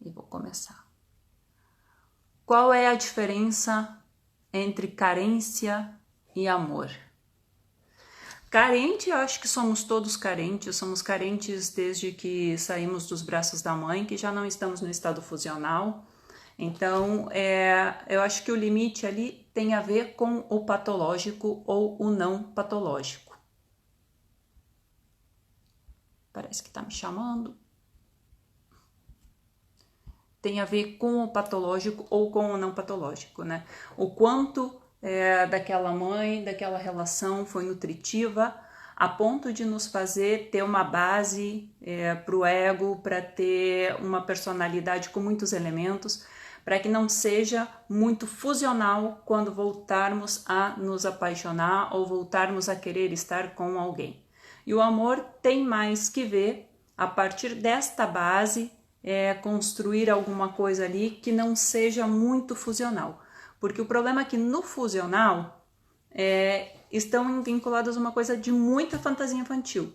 e vou começar. Qual é a diferença entre carência e amor? Carente, eu acho que somos todos carentes, somos carentes desde que saímos dos braços da mãe, que já não estamos no estado fusional. Então, eu acho que o limite ali tem a ver com o patológico ou o não patológico. Parece que está me chamando. Tem a ver com o patológico ou com o não patológico, né? O quanto daquela mãe, daquela relação foi nutritiva a ponto de nos fazer ter uma base para o ego, para ter uma personalidade com muitos elementos, para que não seja muito fusional quando voltarmos a nos apaixonar ou voltarmos a querer estar com alguém. E o amor tem mais que ver, a partir desta base, construir alguma coisa ali que não seja muito fusional. Porque o problema é que no fusional estão vinculadas a uma coisa de muita fantasia infantil.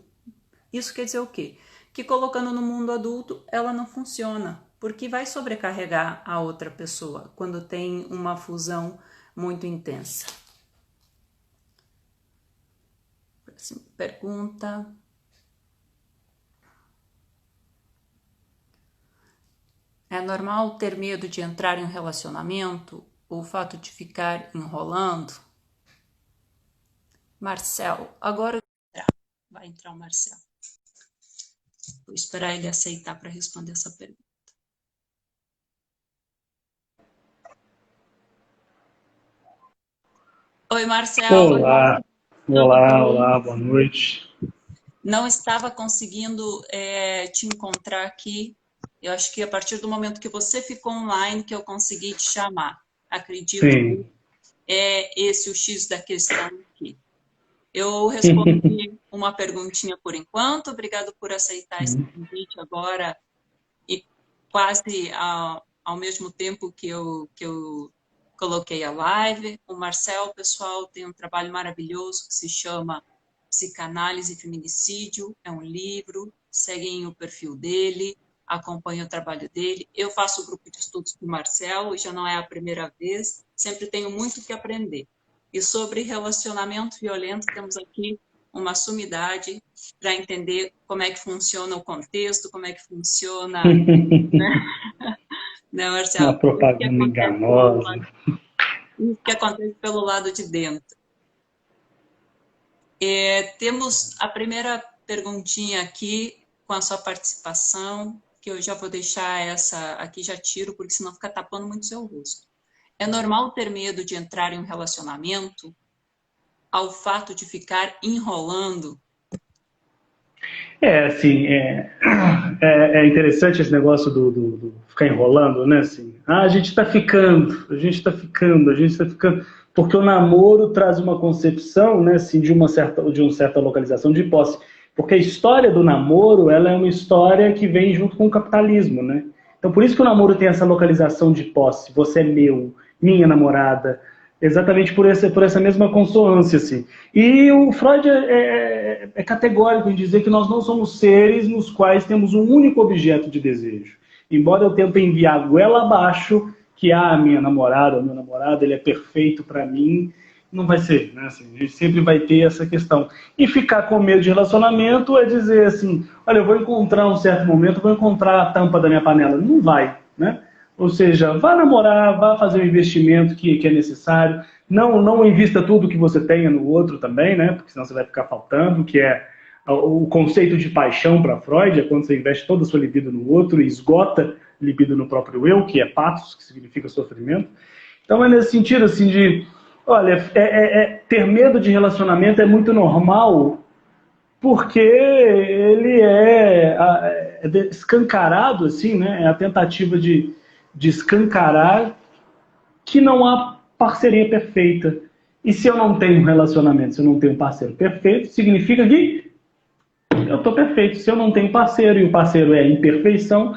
Isso quer dizer o quê? Que colocando no mundo adulto ela não funciona, porque vai sobrecarregar a outra pessoa quando tem uma fusão muito intensa. Próxima pergunta. É normal ter medo de entrar em um relacionamento ou o fato de ficar enrolando? Marcel, agora vai entrar o Marcel. Vou esperar ele aceitar para responder essa pergunta. Oi, Marcel. Olá, Tudo olá, bem? olá, boa noite. Não estava conseguindo te encontrar aqui. Eu acho que a partir do momento que você ficou online que eu consegui te chamar. Acredito que Sim. é esse o X da questão aqui. Eu respondi uma perguntinha por enquanto. Obrigado por aceitar esse convite agora e quase ao mesmo tempo que eu coloquei a live. O Marcel, pessoal, tem um trabalho maravilhoso que se chama Psicanálise e Feminicídio. É um livro, seguem o perfil dele, acompanhem o trabalho dele. Eu faço o grupo de estudos com o Marcel e já não é a primeira vez. Sempre tenho muito que aprender. E sobre relacionamento violento, temos aqui uma sumidade para entender como é que funciona o contexto, como é que funciona, né, né, Uma Marcelo? propaganda enganosa. O que acontece pelo lado de dentro. Temos a primeira perguntinha aqui com a sua participação, que eu já vou deixar essa aqui, já tiro, porque senão fica tapando muito seu rosto. É normal ter medo de entrar em um relacionamento ao fato de ficar enrolando? Assim, é interessante esse negócio do ficar enrolando, né? Assim, a gente está ficando, a gente está ficando, a gente está ficando. Porque o namoro traz uma concepção, né, assim, de uma certa localização de posse. Porque a história do namoro, ela é uma história que vem junto com o capitalismo, né? Então, por isso que o namoro tem essa localização de posse. Você é meu, minha namorada. Exatamente por essa mesma consonância, assim. E o Freud é categórico em dizer que nós não somos seres nos quais temos um único objeto de desejo. Embora eu tente enviar a goela abaixo que minha namorada, meu namorado, ele é perfeito para mim, não vai ser, né? Assim, a gente sempre vai ter essa questão. E ficar com medo de relacionamento é dizer assim, olha, eu vou encontrar um certo momento, vou encontrar a tampa da minha panela. Não vai, né? Ou seja, vá namorar, vá fazer o investimento que é necessário. Não invista tudo que você tenha no outro também, né? Porque senão você vai ficar faltando, que é o conceito de paixão para Freud, é quando você investe toda a sua libido no outro e esgota libido no próprio eu, que é pathos, que significa sofrimento. Então é nesse sentido, assim, de, olha, ter medo de relacionamento é muito normal, porque ele é escancarado, assim, né? É a tentativa de escancarar que não há parceria perfeita. E se eu não tenho um relacionamento, se eu não tenho um parceiro perfeito, significa que eu estou perfeito. Se eu não tenho parceiro e o parceiro é imperfeição,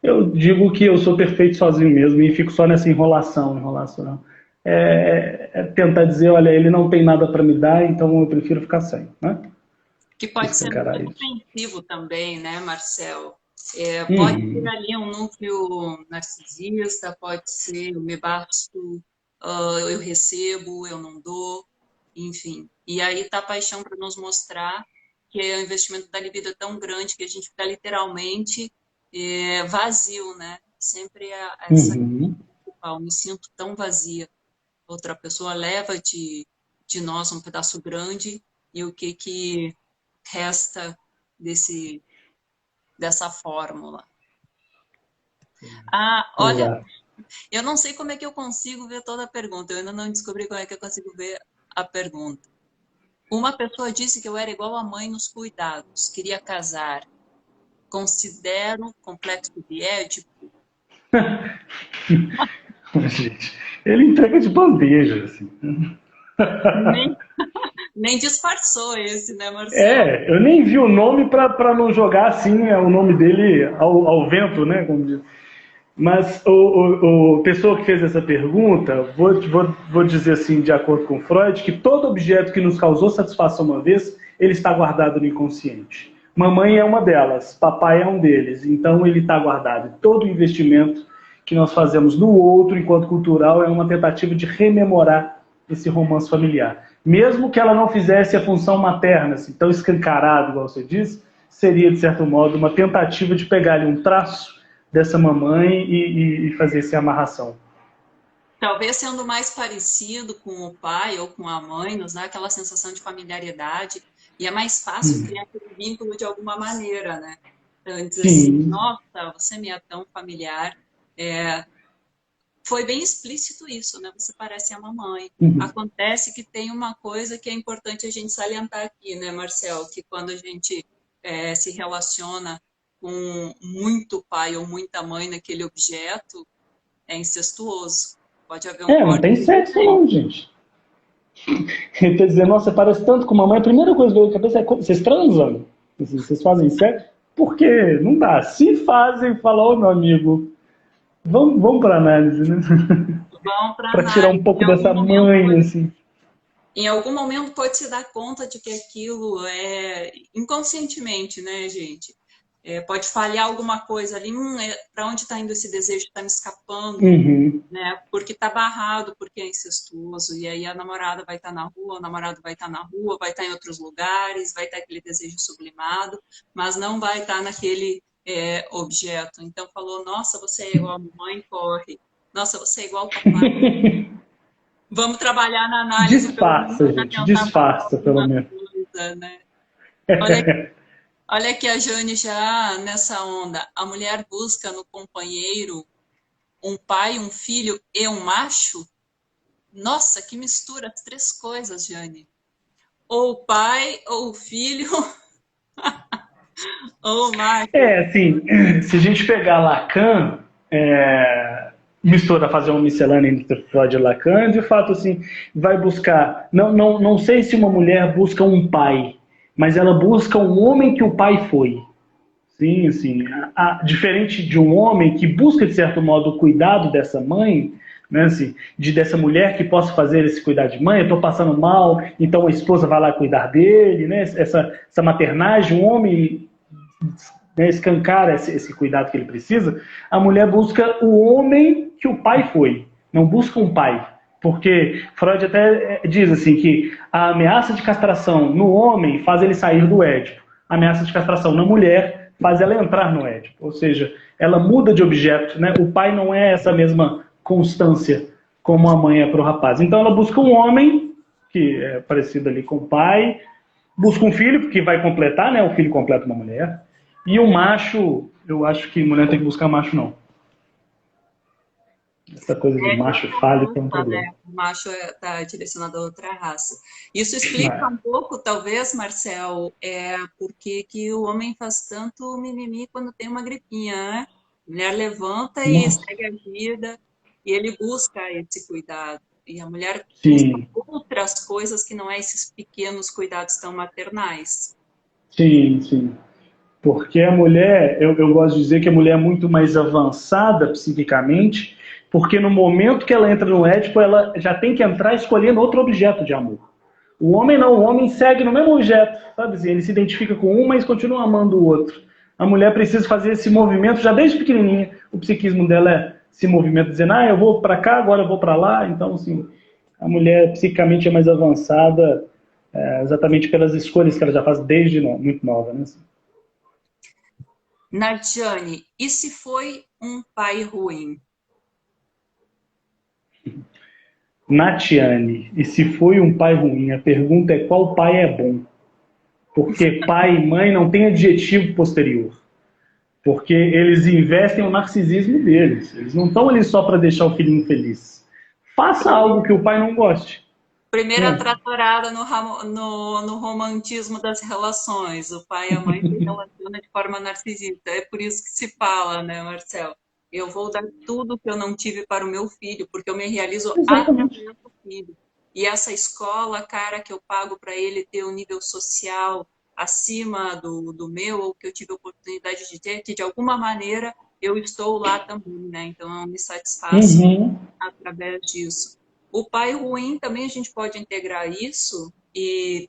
eu digo que eu sou perfeito sozinho mesmo e fico só nessa enrolação. É tentar dizer, olha, ele não tem nada para me dar, então eu prefiro ficar sem, né? Que pode ser muito Escancarar isso. ofensivo também, né, Marcel? Pode ser Uhum. ali um núcleo narcisista, pode ser eu me basto, eu recebo, eu não dou, enfim. E aí tá a paixão para nos mostrar que o investimento da libido é tão grande que a gente fica literalmente vazio, né? Sempre essa Uhum. eu me sinto tão vazia. Outra pessoa leva de nós um pedaço grande e o que que resta desse dessa fórmula. Ah, olha, Exato. eu não sei como é que eu consigo ver toda a pergunta. Eu ainda não descobri como é que eu consigo ver a pergunta. Uma pessoa disse que eu era igual a mãe nos cuidados, queria casar. Considero complexo de Édipo. Gente, ele entrega de bandeja, assim. Nem, nem disfarçou esse, né, Marcel? É, eu nem vi o nome para não jogar assim o nome dele ao vento, né? Como diz. Mas o pessoa que fez essa pergunta, vou dizer assim, de acordo com Freud, que todo objeto que nos causou satisfação uma vez, ele está guardado no inconsciente. Mamãe é uma delas, papai é um deles, então ele está guardado. Todo investimento que nós fazemos no outro, enquanto cultural, é uma tentativa de rememorar esse romance familiar. Mesmo que ela não fizesse a função materna, assim, tão escancarado, igual você diz, seria, de certo modo, uma tentativa de pegar ali um traço dessa mamãe e fazer essa amarração. Talvez sendo mais parecido com o pai ou com a mãe, nos dá aquela sensação de familiaridade e é mais fácil Hum. criar aquele vínculo de alguma maneira, né? Então, dizer assim, Sim. nossa, você me é tão familiar. É, foi bem explícito isso, né? Você parece a mamãe. Uhum. Acontece que tem uma coisa que é importante a gente salientar aqui, né, Marcel? Que quando a gente se relaciona com muito pai ou muita mãe naquele objeto, é incestuoso. Pode haver um Não corte tem de sexo desejo. não, gente. Ele quer dizer, nossa, você parece tanto com mamãe. A primeira coisa que veio na cabeça é vocês transam. Assim, vocês fazem sexo? Porque não dá. Se fazem, fala, ô meu amigo, vamos para análise, né? Vão para Para tirar análise. um pouco dessa mãe, assim. Em algum momento pode se dar conta de que aquilo é inconscientemente, né, gente? Pode falhar alguma coisa ali, para onde está indo esse desejo? Está me escapando, Uhum. né? Porque está barrado, porque é incestuoso. E aí a namorada vai estar na rua, o namorado vai estar na rua, vai estar em outros lugares, vai estar aquele desejo sublimado, mas não vai estar naquele objeto. Então falou, nossa, você é igual a mamãe, corre. Nossa, você é igual ao papai. Vamos trabalhar na análise, pelo menos, Disfarça, para gente. tentar passar Disfarça, pelo alguma menos. coisa, né? Olha, olha aqui a Jane já nessa onda. A mulher busca no companheiro um pai, um filho e um macho? Nossa, que mistura as três coisas, Jane. Ou o pai, ou o filho, ou o macho. Assim, se a gente pegar Lacan, mistura, fazer uma miscelânea entre Freud e Lacan, de fato, assim, vai buscar. Não sei se uma mulher busca um pai, mas ela busca um homem que o pai foi. Sim, assim, diferente de um homem que busca, de certo modo, o cuidado dessa mãe, né, assim, dessa mulher que possa fazer esse cuidar de mãe, eu estou passando mal, então a esposa vai lá cuidar dele, né, essa maternagem, um homem, né, escancara esse cuidado que ele precisa, a mulher busca o homem que o pai foi, não busca um pai. Porque Freud até diz assim que a ameaça de castração no homem faz ele sair do Édipo. A ameaça de castração na mulher faz ela entrar no Édipo. Ou seja, ela muda de objeto. Né? O pai não é essa mesma constância como a mãe é para o rapaz. Então ela busca um homem, que é parecido ali com o pai, busca um filho, porque vai completar, né? O filho completa uma mulher. E o macho, eu acho que mulher tem que buscar macho, não. Essa coisa de Essa macho é falho tem um luta, problema. né? O macho está direcionado a outra raça. Isso explica um pouco, talvez, Marcel, por que que o homem faz tanto mimimi quando tem uma gripinha, né? A mulher levanta e Nossa, segue a vida, e ele busca esse cuidado. E a mulher busca sim, outras coisas que não é esses pequenos cuidados tão maternais. sim, sim. Porque a mulher, eu gosto de dizer que a mulher é muito mais avançada psiquicamente, porque no momento que ela entra no Édipo, ela já tem que entrar escolhendo outro objeto de amor. O homem não, o homem segue no mesmo objeto, sabe assim? Ele se identifica com um, mas continua amando o outro. a mulher precisa fazer esse movimento, já desde pequenininha, o psiquismo dela é esse movimento, dizendo, eu vou para cá, agora eu vou para lá. Então, assim, a mulher psicicamente é mais avançada, exatamente pelas escolhas que ela já faz desde muito nova, né? Nardiane, e se foi um pai ruim? Natiane, e se foi um pai ruim? A pergunta é qual pai é bom? Porque pai e mãe não tem adjetivo posterior. Porque eles investem o narcisismo deles. Eles não estão ali só para deixar o filhinho feliz. Faça algo que o pai não goste. Primeira tratorada no romantismo das relações. O pai e a mãe se relacionam de forma narcisista. É por isso que se fala, né, Marcelo? Eu vou dar tudo que eu não tive para o meu filho, porque eu me realizo através Exatamente. do filho. E essa escola, cara, que eu pago para ele ter um nível social acima do meu, ou que eu tive a oportunidade de ter, que de alguma maneira eu estou lá também, né? Então eu me satisfaço Uhum. através disso. O pai ruim também a gente pode integrar isso e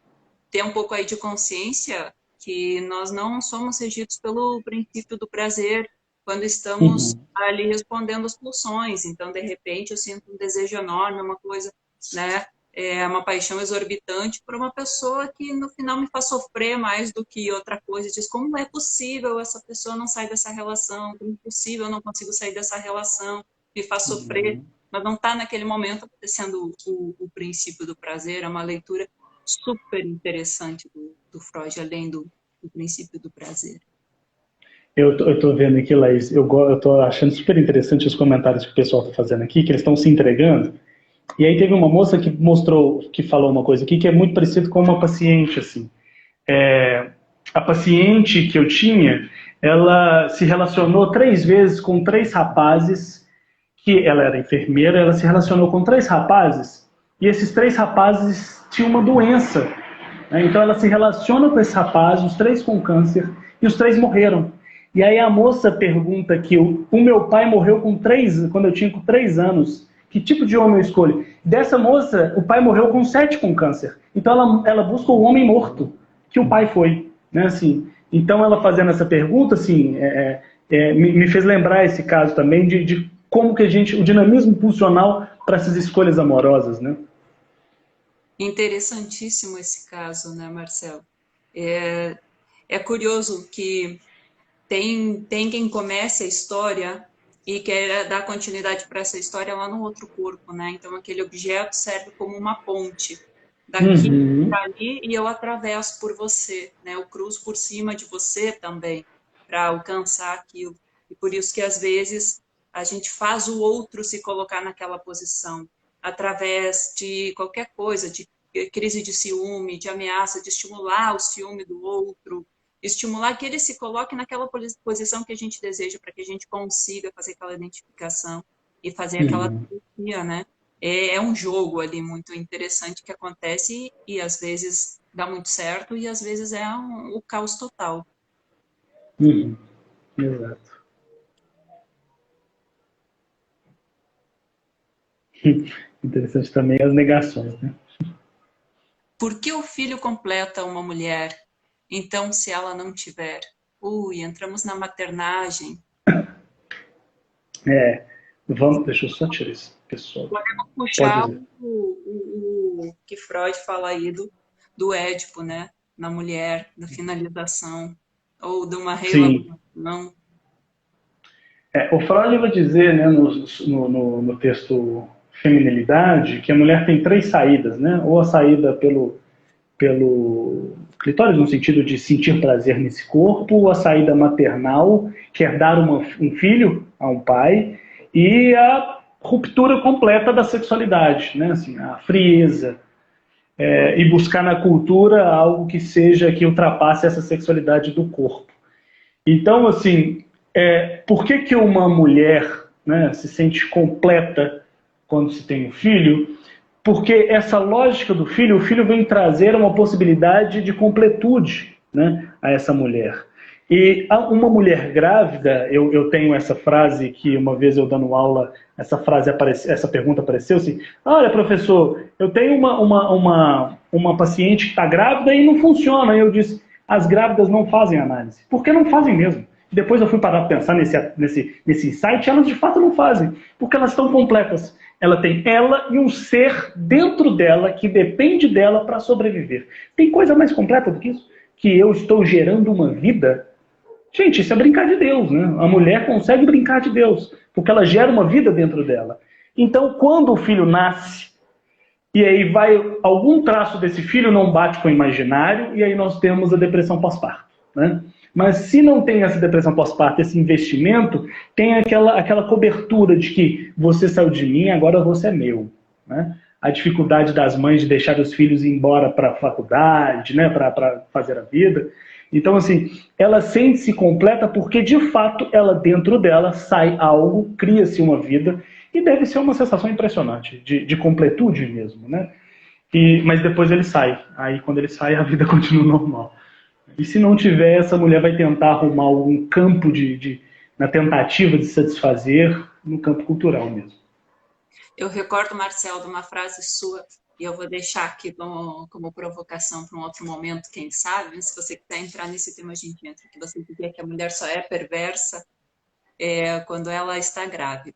ter um pouco aí de consciência que nós não somos regidos pelo princípio do prazer quando estamos Uhum. ali respondendo as pulsões. Então, de repente, eu sinto um desejo enorme, uma coisa, né? É uma paixão exorbitante por uma pessoa que no final me faz sofrer mais do que outra coisa. Diz como é possível essa pessoa não sair dessa relação? Como é possível eu não consigo sair dessa relação? Me faz sofrer. Uhum. Mas não está naquele momento acontecendo o princípio do prazer. É uma leitura super interessante do Freud, além do princípio do prazer. Eu tô vendo aqui, Laís, eu tô achando super interessante os comentários que o pessoal está fazendo aqui, que eles estão se entregando. E aí teve uma moça que mostrou, que falou uma coisa aqui que é muito parecido com uma paciente, assim. A paciente que eu tinha, ela se relacionou 3 vezes com 3 rapazes, que ela era enfermeira, ela se relacionou com 3 rapazes, e esses 3 rapazes tinham uma doença, né? Então ela se relaciona com esses rapazes, os 3 com câncer, e os 3 morreram. E aí a moça pergunta que o meu pai morreu quando eu tinha 3 anos. Que tipo de homem eu escolho? Dessa moça, o pai morreu com 7 com câncer. Então ela busca o homem morto, que o pai foi. Né, assim. Então ela fazendo essa pergunta, assim, me fez lembrar esse caso também de como que o dinamismo pulsional para essas escolhas amorosas, né? Interessantíssimo esse caso, né, Marcelo? É curioso que tem quem comece a história e quer dar continuidade para essa história lá no outro corpo, né? Então aquele objeto serve como uma ponte daqui Uhum. para ali e eu atravesso por você, né? Eu cruzo por cima de você também para alcançar aquilo. E por isso que às vezes a gente faz o outro se colocar naquela posição através de qualquer coisa, de crise de ciúme, de ameaça, de estimular o ciúme do outro, estimular que ele se coloque naquela posição que a gente deseja, para que a gente consiga fazer aquela identificação e fazer aquela Uhum. terapia, né? É um jogo ali muito interessante que acontece e às vezes dá muito certo e às vezes é o caos total. Uhum. Exato. Interessante também as negações, né? Por que o filho completa uma mulher? Então, se ela não tiver? Ui, entramos na maternagem. Deixa eu só tirar esse pessoal. Podemos Pode puxar dizer. o que Freud fala aí do Édipo, né? Na mulher, da finalização, ou de uma Sim. reelaboração. O Freud vai dizer, né, no texto Feminilidade, que a mulher tem 3 saídas, né? Ou a saída pelo clitóris, no sentido de sentir prazer nesse corpo, ou a saída maternal, que é dar um filho a um pai, e a ruptura completa da sexualidade, né? Assim, a frieza, e buscar na cultura algo que ultrapasse essa sexualidade do corpo. Então, assim, por que uma mulher, né, se sente completa quando se tem um filho? Porque essa lógica do filho, o filho vem trazer uma possibilidade de completude, né, a essa mulher. E uma mulher grávida, eu tenho essa frase que uma vez eu dando aula, essa pergunta apareceu assim: olha, professor, eu tenho uma paciente que está grávida e não funciona. E eu disse: As grávidas não fazem análise. Por que não fazem mesmo? Depois eu fui parar para pensar nesse insight, elas de fato não fazem, porque elas estão completas. Ela tem ela e um ser dentro dela que depende dela para sobreviver. Tem coisa mais completa do que isso? Que eu estou gerando uma vida? Gente, isso é brincar de Deus, né? A mulher consegue brincar de Deus, porque ela gera uma vida dentro dela. Então, quando o filho nasce, e aí algum traço desse filho não bate com o imaginário, e aí nós temos a depressão pós-parto, né? Mas se não tem essa depressão pós-parto, esse investimento, tem aquela cobertura de que você saiu de mim, agora você é meu, né? A dificuldade das mães de deixar os filhos ir embora para a faculdade, né? Para fazer a vida. Então, assim, ela sente-se completa porque, de fato, ela dentro dela sai algo, cria-se uma vida, e deve ser uma sensação impressionante, de completude mesmo, né? Mas depois ele sai. Aí, quando ele sai, a vida continua normal. E se não tiver, essa mulher vai tentar arrumar algum campo na tentativa de satisfazer no campo cultural mesmo. Eu recordo, Marcel, de uma frase sua, e eu vou deixar aqui como provocação para um outro momento, quem sabe, se você quiser entrar nesse tema, a gente entra, que você dizia que a mulher só é perversa quando ela está grávida.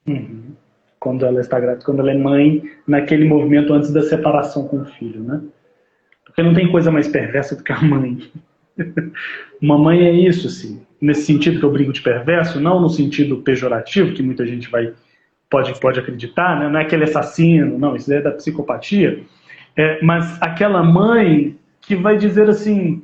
Uhum. Quando ela está grávida, quando ela é mãe, naquele movimento antes da separação com o filho, né? Porque não tem coisa mais perversa do que a mãe. Uma mãe é isso, sim. Nesse sentido que eu brinco de perverso, não no sentido pejorativo, que muita gente pode acreditar, né? Não é aquele assassino, não, isso é da psicopatia. Mas aquela mãe que vai dizer assim,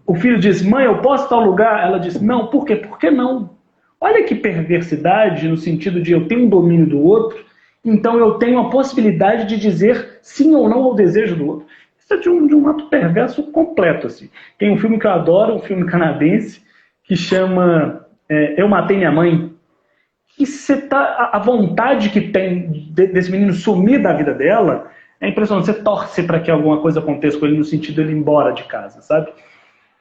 o filho diz, mãe, eu posso ir a tal lugar? Ela diz, não, por quê? Por que não? Olha que perversidade no sentido de eu tenho um domínio do outro, então eu tenho a possibilidade de dizer sim ou não ao desejo do outro. Isso é de um ato perverso completo. Assim. Tem um filme que eu adoro, um filme canadense, que chama Eu Matei Minha Mãe. Que a vontade que tem desse menino sumir da vida dela é impressionante. Você torce para que alguma coisa aconteça com ele no sentido de ele ir embora de casa, sabe?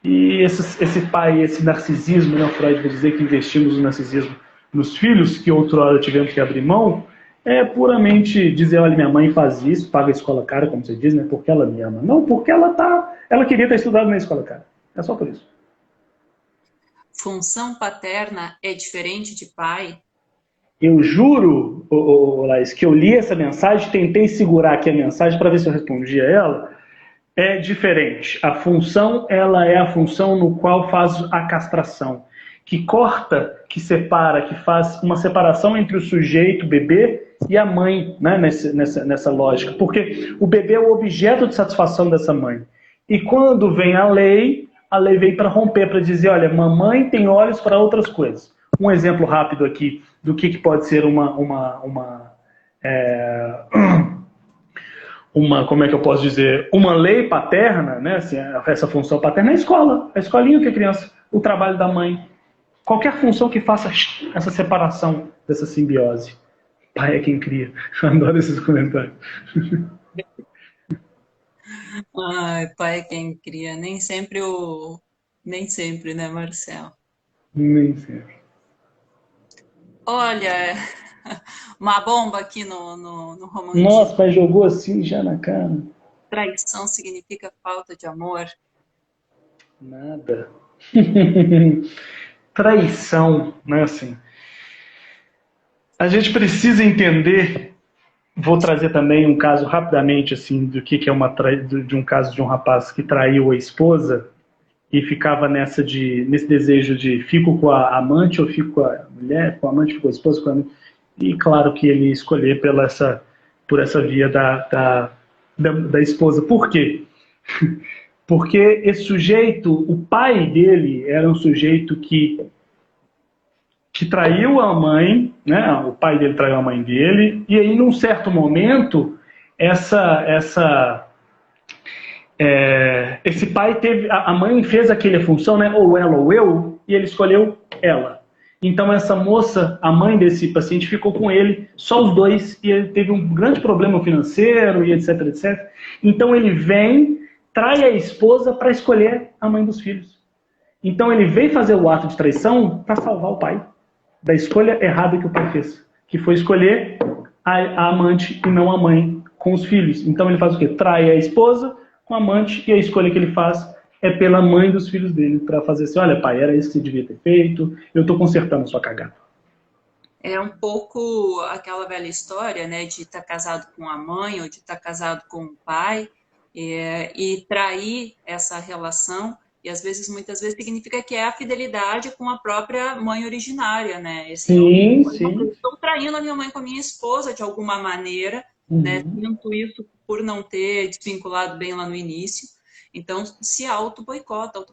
E esse pai, esse narcisismo, né, o Freud vai dizer que investimos no narcisismo nos filhos, que outrora tivemos que abrir mão, é puramente dizer, olha, minha mãe faz isso, paga a escola cara, como você diz, né, porque ela me ama. Não, porque ela queria ter estudado na escola cara. É só por isso. Função paterna é diferente de pai? Eu juro, Laís, que eu li essa mensagem, tentei segurar aqui a mensagem para ver se eu respondia ela. É diferente. A função, ela é a função no qual faz a castração, que corta, que separa, que faz uma separação entre o sujeito, o bebê, e a mãe, né, nessa lógica. Porque o bebê é o objeto de satisfação dessa mãe. E quando vem a lei vem para romper, para dizer, olha, mamãe tem olhos para outras coisas. Um exemplo rápido aqui do que pode ser como é que eu posso dizer, uma lei paterna, né, assim, essa função paterna é a escola, a escolinha que a criança, o trabalho da mãe, qualquer função que faça essa separação dessa simbiose. Pai é quem cria. Eu adoro esses comentários. Ai, pai é quem cria. Nem sempre, né, Marcel? Nem sempre. Olha, uma bomba aqui no romantismo. Nossa, pai jogou assim já na cara. Traição significa falta de amor? Nada. Traição, né, assim. A gente precisa entender, vou trazer também um caso rapidamente, assim, do que é de um caso de um rapaz que traiu a esposa e ficava nesse desejo de fico com a amante ou fico com a mulher, com a amante, fico com a esposa, com a amante. E claro que ele escolher por essa via da esposa. Por quê? Porque esse sujeito, o pai dele era um sujeito que traiu a mãe, né? O pai dele traiu a mãe dele, e aí num certo momento esse pai teve, a mãe fez aquela função, né? Ou ela ou eu, e ele escolheu ela. Então essa moça, a mãe desse paciente, ficou com ele, só os dois, e ele teve um grande problema financeiro, e etc, etc. Então ele trai a esposa para escolher a mãe dos filhos. Então ele veio fazer o ato de traição para salvar o pai da escolha errada que o pai fez, que foi escolher a amante e não a mãe com os filhos. Então ele faz o quê? Trai a esposa com a amante, e a escolha que ele faz é pela mãe dos filhos dele, para fazer assim, olha pai, era isso que você devia ter feito, eu estou consertando a sua cagada. É um pouco aquela velha história, né, de estar casado com a mãe ou de estar casado com o pai, e trair essa relação, e às vezes, muitas vezes, significa que é a fidelidade com a própria mãe originária, né? Assim, Sim, eu sim. estou traindo a minha mãe com a minha esposa de alguma maneira, né? Uhum. Sinto isso por não ter desvinculado bem lá no início. Então, se auto-boicota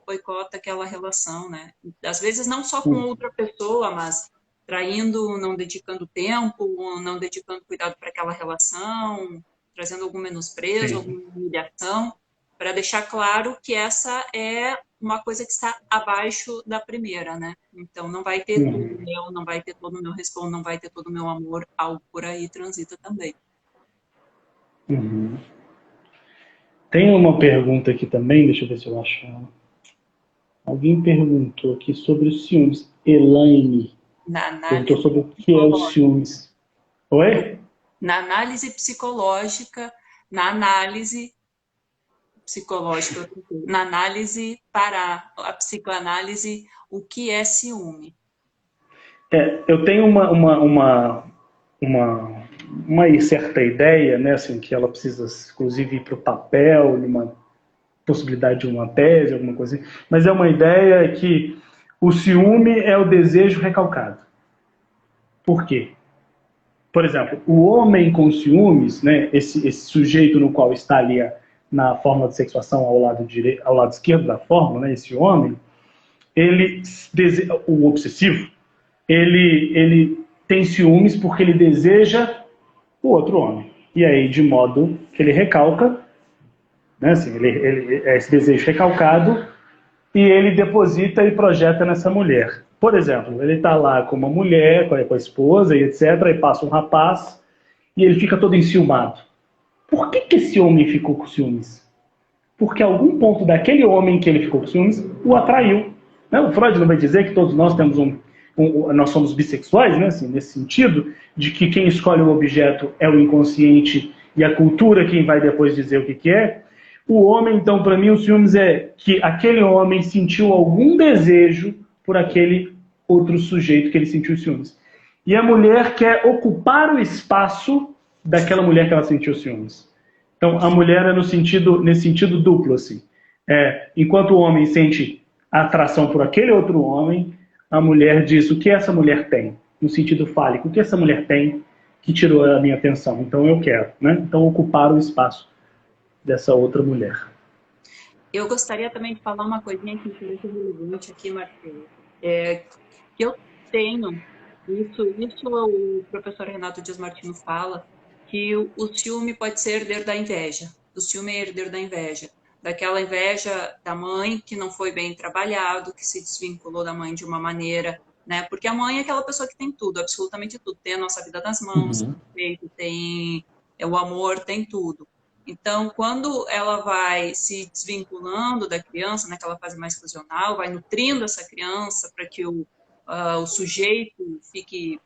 aquela relação, né? Às vezes, não só com Uhum. outra pessoa, mas traindo, não dedicando tempo, não dedicando cuidado para aquela relação, trazendo algum menosprezo, Sim. alguma humilhação, para deixar claro que essa é uma coisa que está abaixo da primeira, né? Então não vai ter tudo Uhum. meu, não vai ter todo o meu respeito, não vai ter todo o meu amor, algo por aí transita também. Uhum. Tem uma pergunta aqui também, deixa eu ver se eu acho ela. Alguém perguntou aqui sobre os ciúmes. Elaine Na perguntou análise sobre o que é os psicológica, ciúmes. Oi? na análise psicológica, na análise psicológica, na análise para a psicoanálise, o que é ciúme? Eu tenho uma certa ideia, né, assim, que ela precisa, inclusive, ir para o papel, numa possibilidade de uma tese, alguma coisa assim, mas é uma ideia que o ciúme é o desejo recalcado. Por quê? Por exemplo, o homem com ciúmes, né, esse sujeito no qual está ali na forma de sexuação ao lado esquerdo da forma, né, esse homem, ele, o obsessivo, ele tem ciúmes porque ele deseja o outro homem. E aí, de modo que ele recalca, né, assim, é esse desejo recalcado, e ele deposita e projeta nessa mulher. Por exemplo, ele está lá com uma mulher, com a esposa e etc., e passa um rapaz, e ele fica todo enciumado. Por que esse homem ficou com ciúmes? Porque algum ponto daquele homem que ele ficou com ciúmes o atraiu. Né? O Freud não vai dizer que todos nós temos nós somos bissexuais, né? Assim, nesse sentido, de que quem escolhe o objeto é o inconsciente e a cultura quem vai depois dizer o que é. O homem, então, para mim, o ciúmes é que aquele homem sentiu algum desejo por aquele outro sujeito que ele sentiu ciúmes. E a mulher quer ocupar o espaço daquela mulher que ela sentiu ciúmes. Então, a mulher é nesse sentido duplo, assim. Enquanto o homem sente atração por aquele outro homem, a mulher diz o que essa mulher tem, no sentido fálico, o que essa mulher tem que tirou a minha atenção, então eu quero, né? Então, ocupar o espaço dessa outra mulher. Eu gostaria também de falar uma coisinha que me parece relevante aqui, Marcelo. Que eu tenho, isso o professor Renato Dias Martino fala, que o ciúme pode ser herdeiro da inveja. O ciúme é herdeiro da inveja. Daquela inveja da mãe que não foi bem trabalhado, que se desvinculou da mãe de uma maneira, né? Porque a mãe é aquela pessoa que tem tudo, absolutamente tudo. Tem a nossa vida nas mãos, Uhum. tem o peito, tem o amor, tem tudo. Então, quando ela vai se desvinculando da criança, naquela fase mais fusional, vai nutrindo essa criança para que o sujeito fique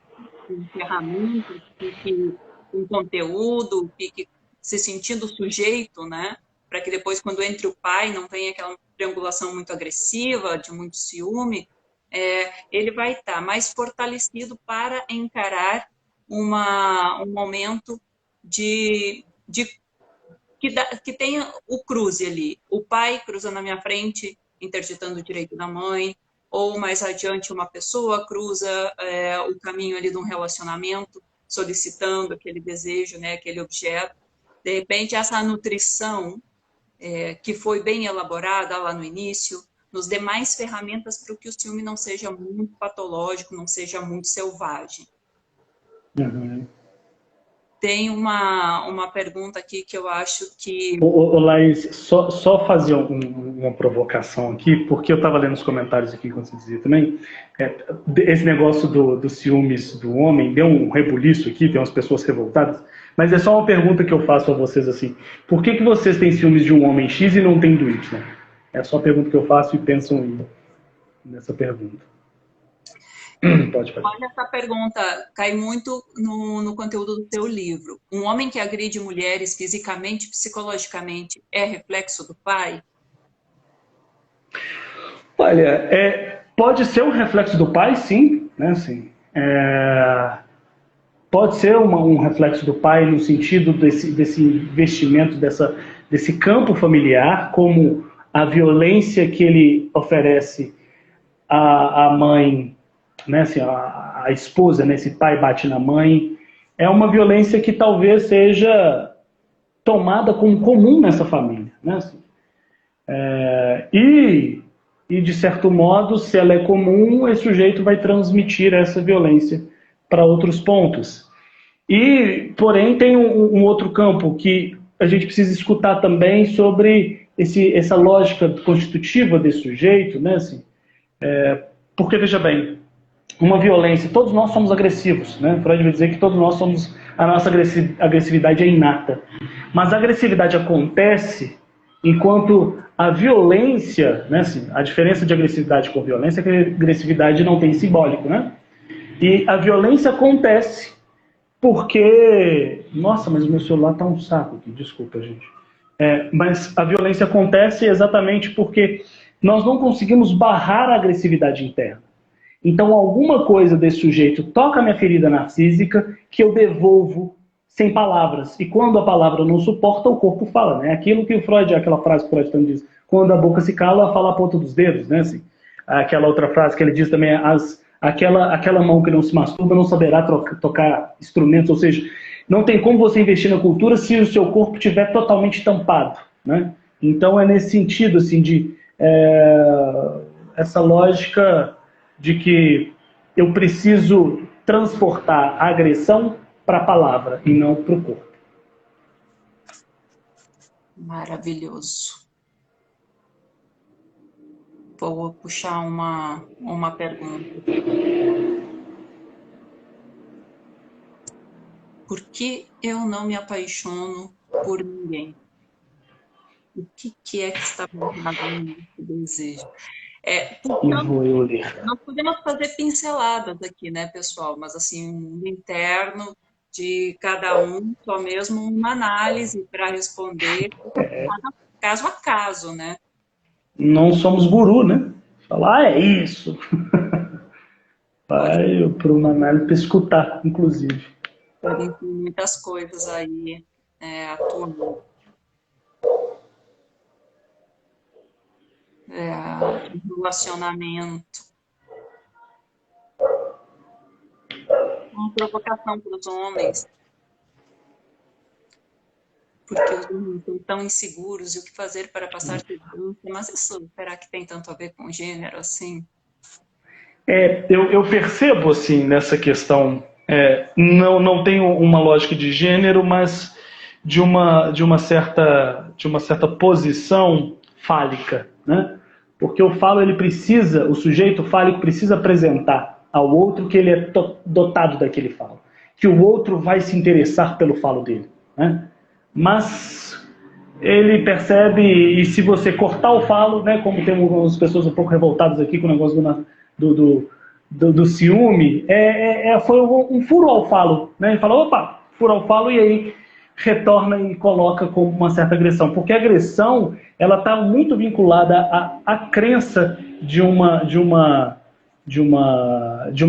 com ferramentas, fique com conteúdo, fique se sentindo sujeito, né? Para que depois, quando entre o pai, não venha aquela triangulação muito agressiva, de muito ciúme, ele vai estar mais fortalecido para encarar um momento de que tenha o cruze ali. O pai cruza na minha frente, interditando o direito da mãe, ou mais adiante uma pessoa cruza o caminho ali de um relacionamento, solicitando aquele desejo, né, aquele objeto. De repente, essa nutrição que foi bem elaborada lá no início, nos dê mais ferramentas para que o ciúme não seja muito patológico, não seja muito selvagem. Uhum. Tem uma pergunta aqui que eu acho que Laís, só fazer uma provocação aqui, porque eu estava lendo os comentários aqui enquanto você dizia também. É, esse negócio dos ciúmes do homem deu um rebuliço aqui, tem umas pessoas revoltadas, mas é só uma pergunta que eu faço a vocês assim: por que vocês têm ciúmes de um homem X e não têm do Y? É só a pergunta que eu faço e pensam nessa pergunta. Pode fazer. olha, essa pergunta cai muito no conteúdo do seu livro. Um homem que agride mulheres fisicamente, psicologicamente, é reflexo do pai? Olha, pode ser um reflexo do pai, sim, né? Assim, pode ser um reflexo do pai no sentido desse investimento, desse campo familiar, como a violência que ele oferece à mãe, né? Assim, a esposa, né? Esse pai bate na mãe, é uma violência que talvez seja tomada como comum nessa família, né? Assim, e, de certo modo, se ela é comum, esse sujeito vai transmitir essa violência para outros pontos. E, porém, tem um outro campo que a gente precisa escutar também sobre essa lógica constitutiva desse sujeito, né? Assim, porque, veja bem, uma violência, todos nós somos agressivos, né? Freud vai dizer que todos nós somos, a nossa agressividade é inata. Mas a agressividade acontece enquanto a violência, né? Assim, a diferença de agressividade com violência é que a agressividade não tem simbólico, né? E a violência acontece porque... Nossa, mas o meu celular tá um saco aqui, desculpa, gente. Mas a violência acontece exatamente porque nós não conseguimos barrar a agressividade interna. Então, alguma coisa desse sujeito toca a minha ferida narcísica que eu devolvo sem palavras. E quando a palavra não suporta, o corpo fala, né? Aquilo que o Freud, aquela frase que o Freud também diz, quando a boca se cala, fala a ponta dos dedos, né? Assim, aquela outra frase que ele diz também, aquela mão que não se masturba não saberá tocar instrumentos, ou seja, não tem como você investir na cultura se o seu corpo estiver totalmente tampado, né? Então é nesse sentido, assim, de essa lógica de que eu preciso transportar a agressão para a palavra e não para o corpo. Maravilhoso. Vou puxar uma pergunta. Por que eu não me apaixono por ninguém? O que é que está errado nesse desejo? E vou eu ler. Nós podemos fazer pinceladas aqui, né, pessoal? Mas, assim, o mundo interno de cada um, só mesmo uma análise para responder, caso a caso, né? Não somos guru, né? Falar, é isso. Pode, Vai para uma análise para escutar, inclusive. podem ter muitas coisas aí atuando. Relacionamento. Uma provocação para os homens, porque os homens estão tão inseguros e o que fazer para passar segurança. Mas isso, será que tem tanto a ver com gênero assim? Eu percebo, assim, nessa questão, não tenho uma lógica de gênero, mas de uma certa posição fálica, né? Porque o sujeito fálico precisa apresentar ao outro que ele é dotado daquele falo, que o outro vai se interessar pelo falo dele, né? Mas ele percebe, e se você cortar o falo, né, como tem algumas pessoas um pouco revoltadas aqui com o negócio do ciúme, foi um furo ao falo, né? Ele fala, opa, furo ao falo, e aí retorna e coloca como uma certa agressão, porque a agressão ela está muito vinculada à crença de uma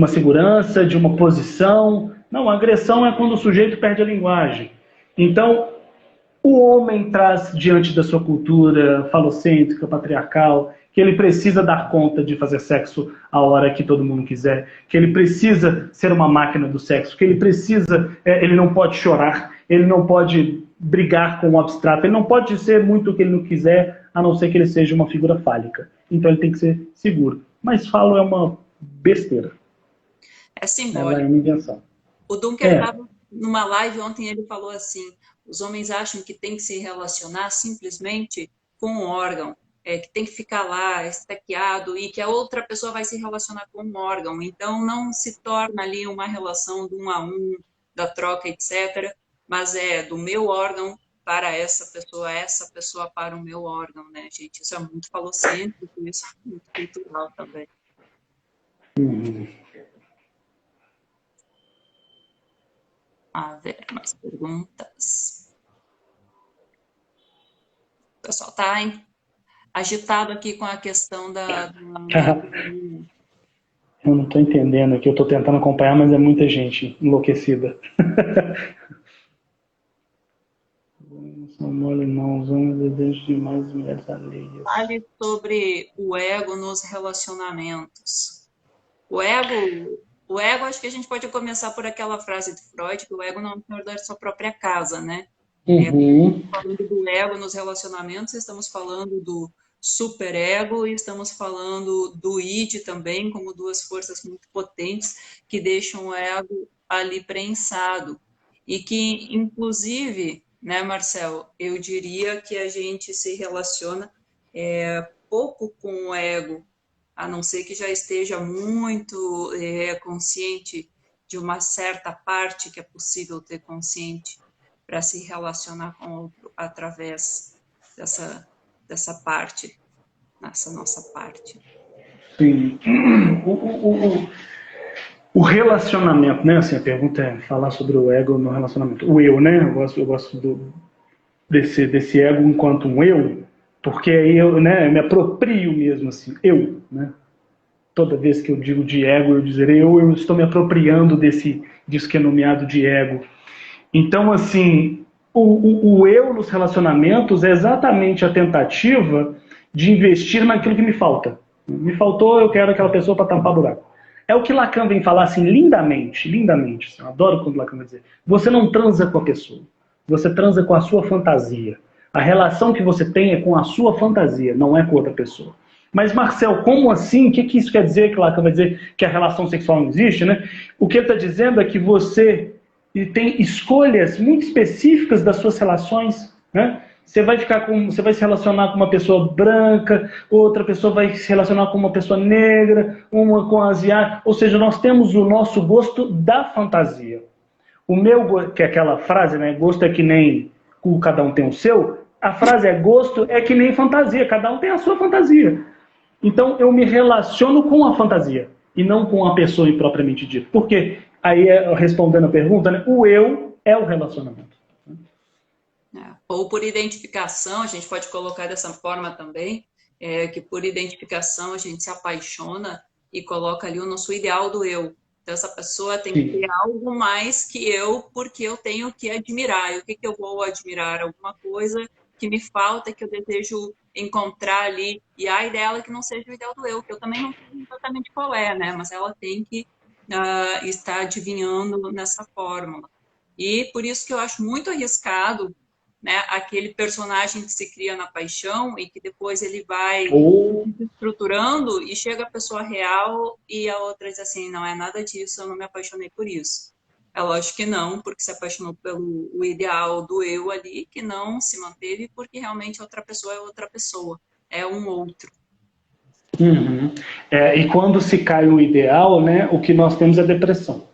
segurança, de uma posição. Não, a agressão é quando o sujeito perde a linguagem. Então, o homem traz diante da sua cultura falocêntrica, patriarcal, que ele precisa dar conta de fazer sexo a hora que todo mundo quiser, que ele precisa ser uma máquina do sexo, que ele não pode chorar, ele não pode brigar com o abstrato, ele não pode ser muito o que ele não quiser, a não ser que ele seja uma figura fálica. Então ele tem que ser seguro. Mas falo é uma besteira. É Ela é simbólico. uma invenção. O Dunker estava numa live ontem, ele falou assim, os homens acham que tem que se relacionar simplesmente com um órgão, que tem que ficar lá, estaqueado, e que a outra pessoa vai se relacionar com um órgão. Então, não se torna ali uma relação do um a um, da troca, etc., mas é do meu órgão para essa pessoa para o meu órgão, né, gente? Isso é muito falocêntrico, isso é muito cultural também. A ver, mais perguntas. O pessoal está agitado aqui com a questão Eu não estou entendendo aqui, eu estou tentando acompanhar, mas é muita gente enlouquecida. São mole não, os homens desejam demais as mulheres alheias. fale sobre o ego nos relacionamentos. O ego, acho que a gente pode começar por aquela frase de Freud, que o ego não é o senhor da sua própria casa, né? Uhum. Falando do ego nos relacionamentos, estamos falando do superego e estamos falando do id também, como duas forças muito potentes que deixam o ego ali prensado. E que, inclusive, né, Marcel, eu diria que a gente se relaciona pouco com o ego, a não ser que já esteja muito consciente de uma certa parte que é possível ter consciente para se relacionar com o outro através dessa parte, nessa nossa parte. Sim. O relacionamento, né? Assim, a pergunta é falar sobre o ego no relacionamento. O eu, né? Eu gosto desse ego enquanto um eu, porque aí eu me aproprio mesmo, assim, eu, né? Toda vez que eu digo de ego, eu dizer eu estou me apropriando disso que é nomeado de ego. Então, assim, o eu nos relacionamentos é exatamente a tentativa de investir naquilo que me falta. Me faltou, eu quero aquela pessoa para tampar buraco. É o que Lacan vem falar assim lindamente, lindamente. Assim, eu adoro quando Lacan vai dizer. Você não transa com a pessoa, você transa com a sua fantasia. A relação que você tem é com a sua fantasia, não é com outra pessoa. Mas, Marcel, como assim? O que isso quer dizer? Que Lacan vai dizer que a relação sexual não existe, né? O que ele está dizendo é que você tem escolhas muito específicas das suas relações, né? Você vai se relacionar com uma pessoa branca, outra pessoa vai se relacionar com uma pessoa negra, uma com asiática. Ou seja, nós temos o nosso gosto da fantasia. O meu, que é aquela frase, né? Gosto é que nem cada um tem o seu. A frase é gosto é que nem fantasia, cada um tem a sua fantasia. Então eu me relaciono com a fantasia e não com a pessoa propriamente dita. Porque aí, respondendo a pergunta, né, o eu é o relacionamento. Ou por identificação, a gente pode colocar dessa forma também, que por identificação a gente se apaixona e coloca ali o nosso ideal do eu. Então, essa pessoa tem que ter Sim. algo mais que eu, porque eu tenho que admirar. E o que eu vou admirar? Alguma coisa que me falta, que eu desejo encontrar ali. E ai dela que não seja o ideal do eu, que eu também não sei exatamente qual é, né? Mas ela tem que estar adivinhando nessa fórmula. E por isso que eu acho muito arriscado, né, aquele personagem que se cria na paixão e que depois ele vai Ou se estruturando e chega a pessoa real e a outra diz assim, não é nada disso, eu não me apaixonei por isso. É lógico que não, porque se apaixonou pelo o ideal do eu ali, que não se manteve porque realmente outra pessoa é outra pessoa, é um outro. uhum. E quando se cai o ideal, né, o que nós temos é depressão.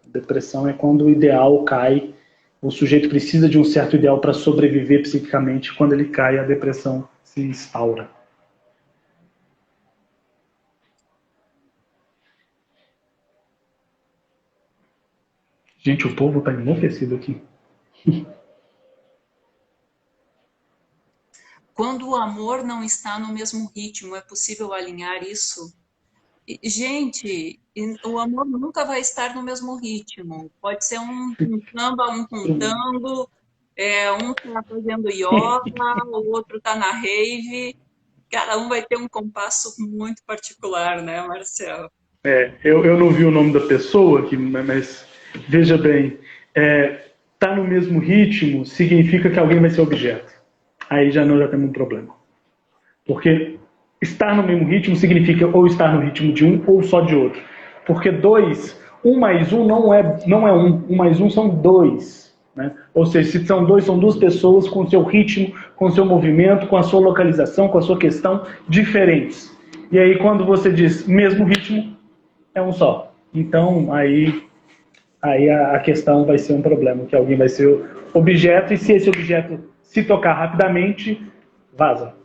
Depressão é quando o ideal cai, o sujeito precisa de um certo ideal para sobreviver psiquicamente, quando ele cai, a depressão se instaura. Gente, o povo está enlouquecido aqui. Quando o amor não está no mesmo ritmo, é possível alinhar isso? Gente, o amor nunca vai estar no mesmo ritmo. Pode ser um samba, um com tango, um está fazendo yoga, o outro está na rave. Cada um vai ter um compasso muito particular, né, Marcelo? Eu não vi o nome da pessoa aqui, mas veja bem, tá no mesmo ritmo significa que alguém vai ser objeto. Aí já temos um problema. Porque estar no mesmo ritmo significa ou estar no ritmo de um ou só de outro. Porque dois, um mais um não é um mais um são dois. Né? Ou seja, se são dois, são duas pessoas com seu ritmo, com seu movimento, com a sua localização, com a sua questão diferentes. E aí quando você diz mesmo ritmo, é um só. Então aí a questão vai ser um problema, que alguém vai ser objeto, e se esse objeto se tocar rapidamente, vaza.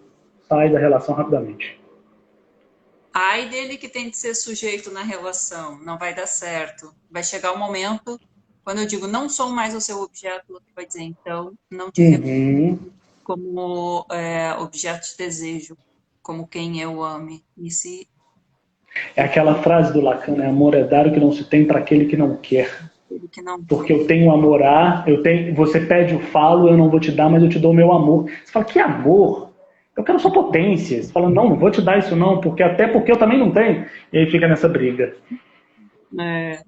Sai da relação rapidamente. Ai dele que tem de ser sujeito na relação, não vai dar certo. Vai chegar o momento, quando eu digo não sou mais o seu objeto, o outro vai dizer então, não te reconheço Uhum. como objeto de desejo. como quem eu ame. E se É aquela frase do Lacan, né? Amor é dar o que não se tem para aquele que não quer. ele que não Porque quer. eu tenho amor você pede o falo, eu não vou te dar, mas eu te dou o meu amor. Você fala, que amor? Eu quero sua potência. Você fala, não, não vou te dar isso não, porque até porque eu também não tenho. E aí fica nessa briga. É,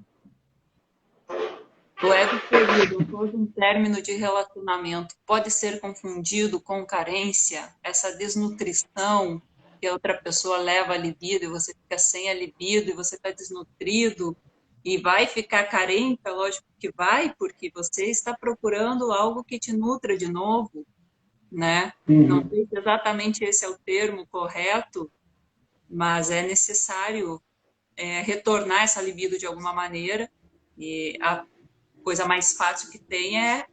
o ego ferido após um término de relacionamento pode ser confundido com carência, essa desnutrição que a outra pessoa leva a libido e você fica sem a libido e você está desnutrido e vai ficar carente, é lógico que vai, porque você está procurando algo que te nutra de novo, né? Não Uhum. sei se exatamente esse é o termo correto, mas é necessário retornar essa libido de alguma maneira e a coisa mais fácil que tem é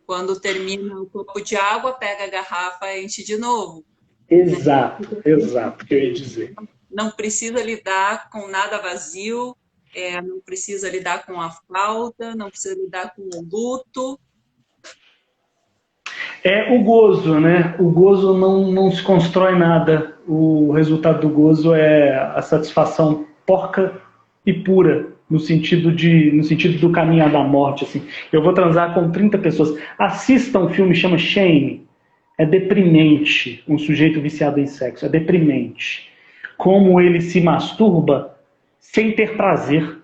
quando termina o copo de água, pega a garrafa e enche de novo. Né? Exato, exato, que eu ia dizer. Não precisa lidar com nada vazio, não precisa lidar com a falta, não precisa lidar com o luto. É o gozo, né? O gozo não se constrói nada. O resultado do gozo é a satisfação porca e pura, no sentido do caminho da morte. Assim. Eu vou transar com 30 pessoas. Assista um filme que chama Shame. É deprimente um sujeito viciado em sexo. É deprimente. Como ele se masturba sem ter prazer.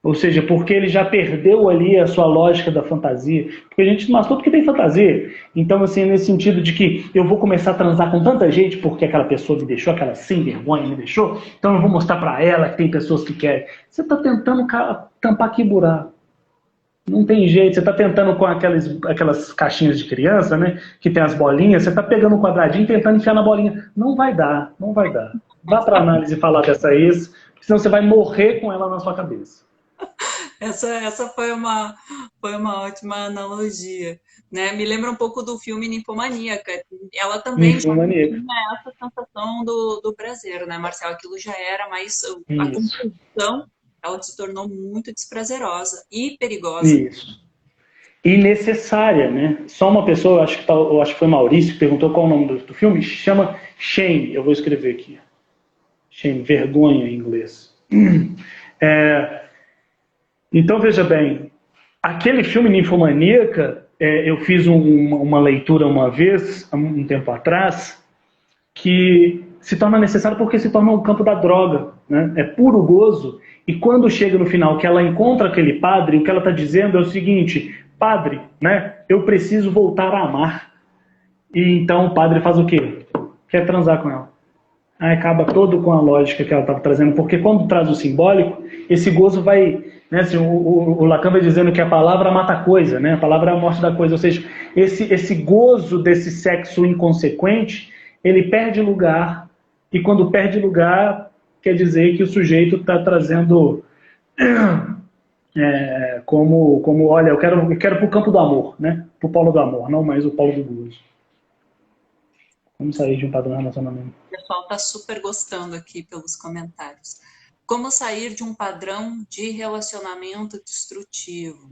Ou seja, porque ele já perdeu ali a sua lógica da fantasia. Porque a gente se masturba porque tem fantasia. Então, assim, nesse sentido de que eu vou começar a transar com tanta gente porque aquela pessoa me deixou, aquela sem vergonha me deixou, então eu vou mostrar para ela que tem pessoas que querem. Você está tentando tampar que buraco. Não tem jeito, você está tentando com aquelas caixinhas de criança, né? Que tem as bolinhas, você está pegando um quadradinho e tentando enfiar na bolinha. Não vai dar, não vai dar. Vá para análise falar dessa ex, senão você vai morrer com ela na sua cabeça. Essa foi uma ótima analogia. Né? Me lembra um pouco do filme Ninfomaníaca. Ela também já não Ninfomaníaca. tinha essa sensação do prazer, né, Marcel? Aquilo já era mais. A Isso, compulsão ela se tornou muito desprazerosa e perigosa. isso. E necessária, né? Só uma pessoa, eu acho que foi Maurício, que perguntou qual é o nome do filme, chama Shame, eu vou escrever aqui. Shame, vergonha em inglês. É, então, veja bem, aquele filme Ninfomaníaca, eu fiz uma leitura uma vez, há um tempo atrás, que se torna necessário porque se torna um campo da droga, né? É puro gozo. E quando chega no final que ela encontra aquele padre, o que ela está dizendo é o seguinte: padre, né? Eu preciso voltar a amar. E então o padre faz o quê? Quer transar com ela. Aí acaba todo com a lógica que ela estava trazendo, porque quando traz o simbólico, esse gozo vai. Né, assim, o Lacan vai dizendo que a palavra mata a coisa, né? A palavra é a morte da coisa. Ou seja, esse gozo desse sexo inconsequente, ele perde lugar, e quando perde lugar, quer dizer que o sujeito está trazendo como, olha, eu quero para o campo do amor, né? Para o polo do amor, não mais o polo do gozo. Vamos sair de um padrão de relacionamento. O pessoal está super gostando aqui pelos comentários. Como sair de um padrão de relacionamento destrutivo?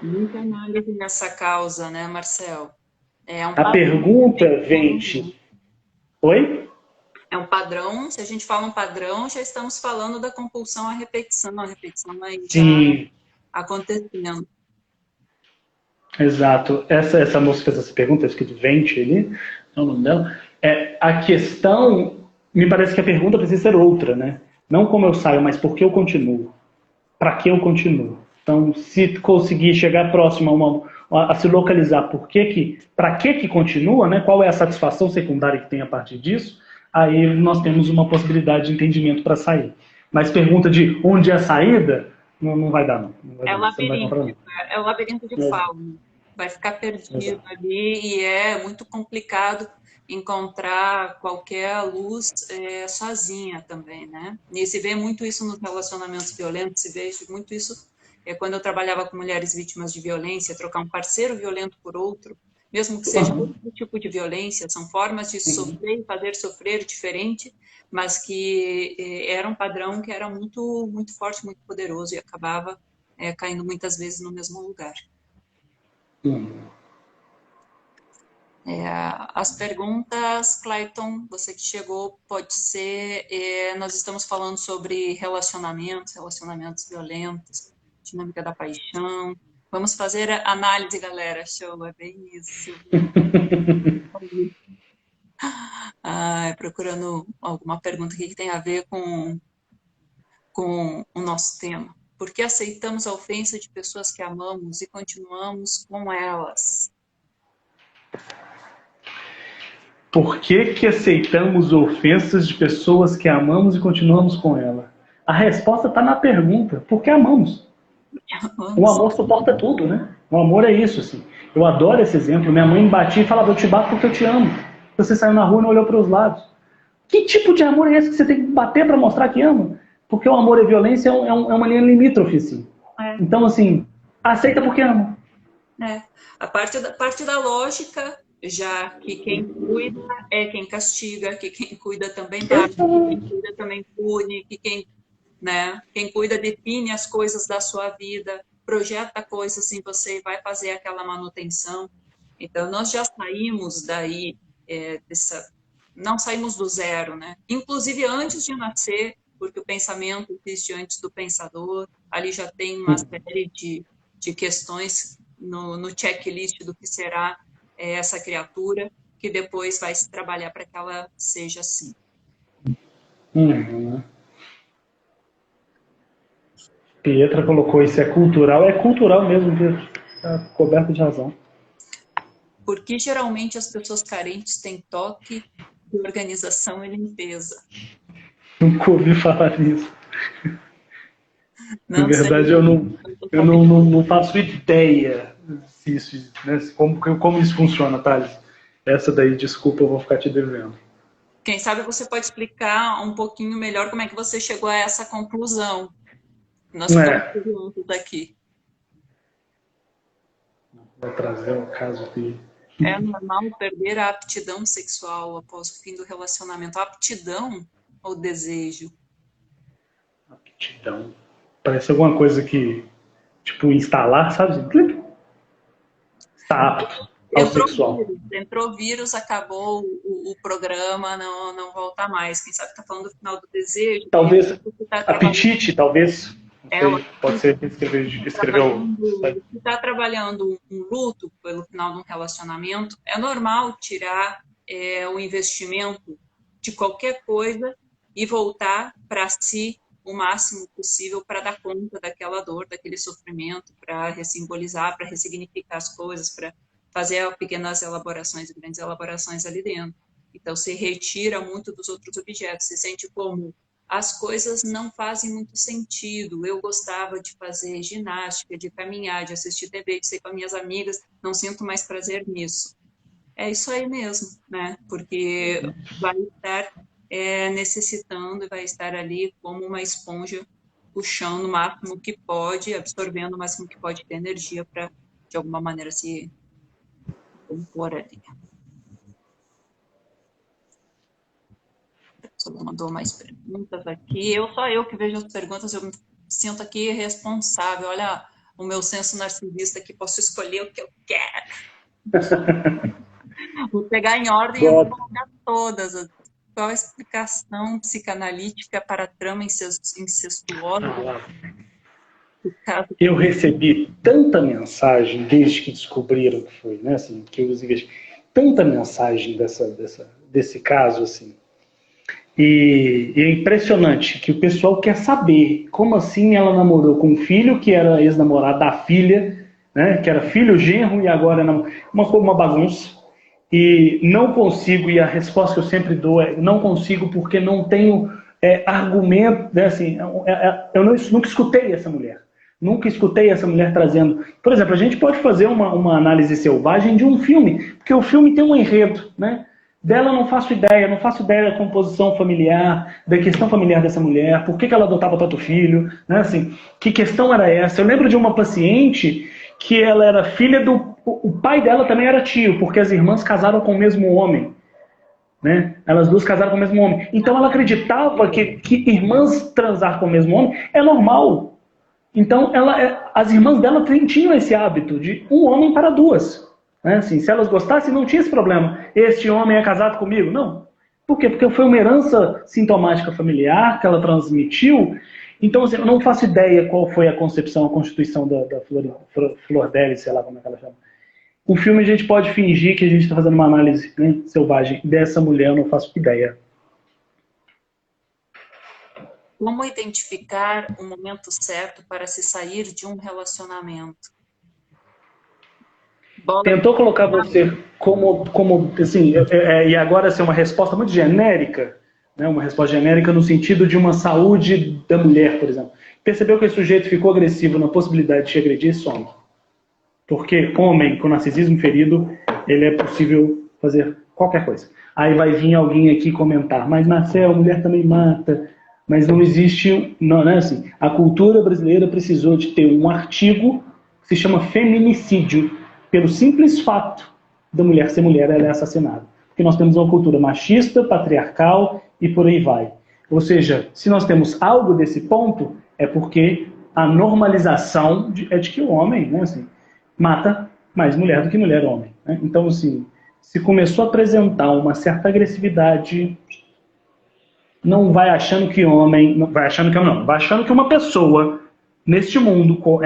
Muita análise nessa causa, né, Marcel? É um A padrão. pergunta vem de... Oi? É um padrão, se a gente fala um padrão, já estamos falando da compulsão à repetição, a repetição aí já Sim, acontecendo. exato. Essa moça que fez essa pergunta, escrito Vente ali, é o nome dela. A questão, me parece que a pergunta precisa ser outra, né? Não como eu saio, mas por que eu continuo? Para que eu continuo? Então, se conseguir chegar próximo a se localizar para que continua, né? Qual é a satisfação secundária que tem a partir disso? Aí nós temos uma possibilidade de entendimento para sair. Mas pergunta de onde é a saída, não vai dar, não. Não vai É dar, não. Você não vai encontrar, não. laberíntico, é o labirinto de fauno. Vai ficar perdido Exato. ali e é muito complicado encontrar qualquer luz sozinha também, né? E se vê muito isso nos relacionamentos violentos, se vê muito isso quando eu trabalhava com mulheres vítimas de violência, trocar um parceiro violento por outro, mesmo que seja Uhum. outro tipo de violência, são formas de Uhum. sofrer e fazer sofrer diferente, mas que era um padrão que era muito, muito forte, muito poderoso e acabava caindo muitas vezes no mesmo lugar. Uhum. As perguntas, Clayton, você que chegou, pode ser, nós estamos falando sobre relacionamentos violentos, dinâmica da paixão. Vamos fazer a análise, galera. Show, é bem isso. Procurando alguma pergunta aqui que tem a ver com o nosso tema. Por que aceitamos a ofensa de pessoas que amamos e continuamos com elas? Por que que aceitamos ofensas de pessoas que amamos e continuamos com ela? A resposta está na pergunta. Porque amamos. O amor suporta tudo, né? O amor é isso, assim. Eu adoro esse exemplo. Minha mãe me batia e falava, eu te bato porque eu te amo. Você saiu na rua e não olhou para os lados. Que tipo de amor é esse que você tem que bater para mostrar que ama? Porque o amor e a violência é uma linha limítrofe, assim. Então, assim, aceita porque ama. A parte da lógica, já que quem cuida é quem castiga, que quem cuida também bate, que quem cuida também pune, que quem cuida define as coisas da sua vida, projeta coisas em você e vai fazer aquela manutenção. Então, nós já saímos daí, não saímos do zero, né? Inclusive antes de nascer, porque o pensamento existe antes do pensador, ali já tem uma série de questões no checklist do que será essa criatura, que depois vai se trabalhar para que ela seja assim. Pietra colocou isso, é cultural mesmo, Pietra. Está coberto de razão. Porque geralmente as pessoas carentes têm toque de organização e limpeza. Nunca ouvi falar nisso. Na verdade, eu não faço ideia disso, né? Como isso funciona, Thales. Essa daí, desculpa, eu vou ficar te devendo. Quem sabe você pode explicar um pouquinho melhor como é que você chegou a essa conclusão. Nós ficamos juntos aqui. Vou trazer um caso aqui. É normal perder a aptidão sexual após o fim do relacionamento. A aptidão ou desejo? Aptidão. Parece alguma coisa que, tipo, instalar, sabe? Clique. Está apto ao sexual. Entrou vírus, acabou o programa, não volta mais. Quem sabe está falando do final do desejo. Talvez apetite, talvez. Pode ser que escreveu. Se está trabalhando um luto pelo final de um relacionamento, é normal tirar o investimento de qualquer coisa e voltar para si o máximo possível para dar conta daquela dor, daquele sofrimento, para ressimbolizar, para ressignificar as coisas, para fazer pequenas elaborações e grandes elaborações ali dentro. Então, se retira muito dos outros objetos, se sente como as coisas não fazem muito sentido. Eu gostava de fazer ginástica, de caminhar, de assistir TV, de ser com minhas amigas, não sinto mais prazer nisso. É isso aí mesmo, né? Porque vai estar necessitando e vai estar ali como uma esponja, puxando o máximo que pode, absorvendo o máximo que pode ter energia para, de alguma maneira, se compor ali. A pessoa mandou mais perguntas aqui. Só eu que vejo as perguntas, eu me sinto aqui responsável. Olha o meu senso narcisista que posso escolher o que eu quero. Vou pegar em ordem e eu vou colocar todas. Qual a explicação psicanalítica para a trama incestuosa? Eu recebi tanta mensagem desde que descobriram que foi, né? Assim, que eu tanta mensagem desse caso, assim. E é impressionante que o pessoal quer saber como assim ela namorou com um filho que era ex-namorado da filha, né? Que era filho genro e agora uma bagunça. E não consigo, e a resposta que eu sempre dou é não consigo porque não tenho argumento, né, assim, eu nunca escutei essa mulher. Nunca escutei essa mulher trazendo... Por exemplo, a gente pode fazer uma análise selvagem de um filme, porque o filme tem um enredo, né? Dela não faço ideia da composição familiar, da questão familiar dessa mulher, por que ela adotava tanto filho, né? Assim, que questão era essa? Eu lembro de uma paciente que ela era filha do... O pai dela também era tio, porque as irmãs casaram com o mesmo homem. Né? Elas duas casaram com o mesmo homem. Então ela acreditava que irmãs transar com o mesmo homem é normal. Então as irmãs dela tinham esse hábito de um homem para duas. Né? Assim, se elas gostassem, não tinha esse problema. Este homem é casado comigo? Não. Por quê? Porque foi uma herança sintomática familiar que ela transmitiu. Então, assim, eu não faço ideia qual foi a concepção, a constituição da Flor Delis, sei lá como é que ela chama. O filme a gente pode fingir que a gente está fazendo uma análise, né, selvagem dessa mulher, eu não faço ideia. Como identificar o momento certo para se sair de um relacionamento? Tentou colocar você como assim, e agora assim, uma resposta muito genérica, né, uma resposta genérica no sentido de uma saúde da mulher, por exemplo. Percebeu que esse sujeito ficou agressivo na possibilidade de te agredir, some. Porque homem com narcisismo ferido, ele é possível fazer qualquer coisa. Aí vai vir alguém aqui comentar, mas Marcel, a mulher também mata, mas não existe, não é assim. A cultura brasileira precisou de ter um artigo que se chama feminicídio, pelo simples fato da mulher ser mulher, ela é assassinada. Porque nós temos uma cultura machista, patriarcal e por aí vai. Ou seja, se nós temos algo desse ponto, é porque a normalização é de que o homem, né, assim, mata mais mulher do que mulher homem. Né? Então, assim, se começou a apresentar uma certa agressividade, não vai achando que homem, não vai achando que não, vai achando que uma pessoa neste mundo, como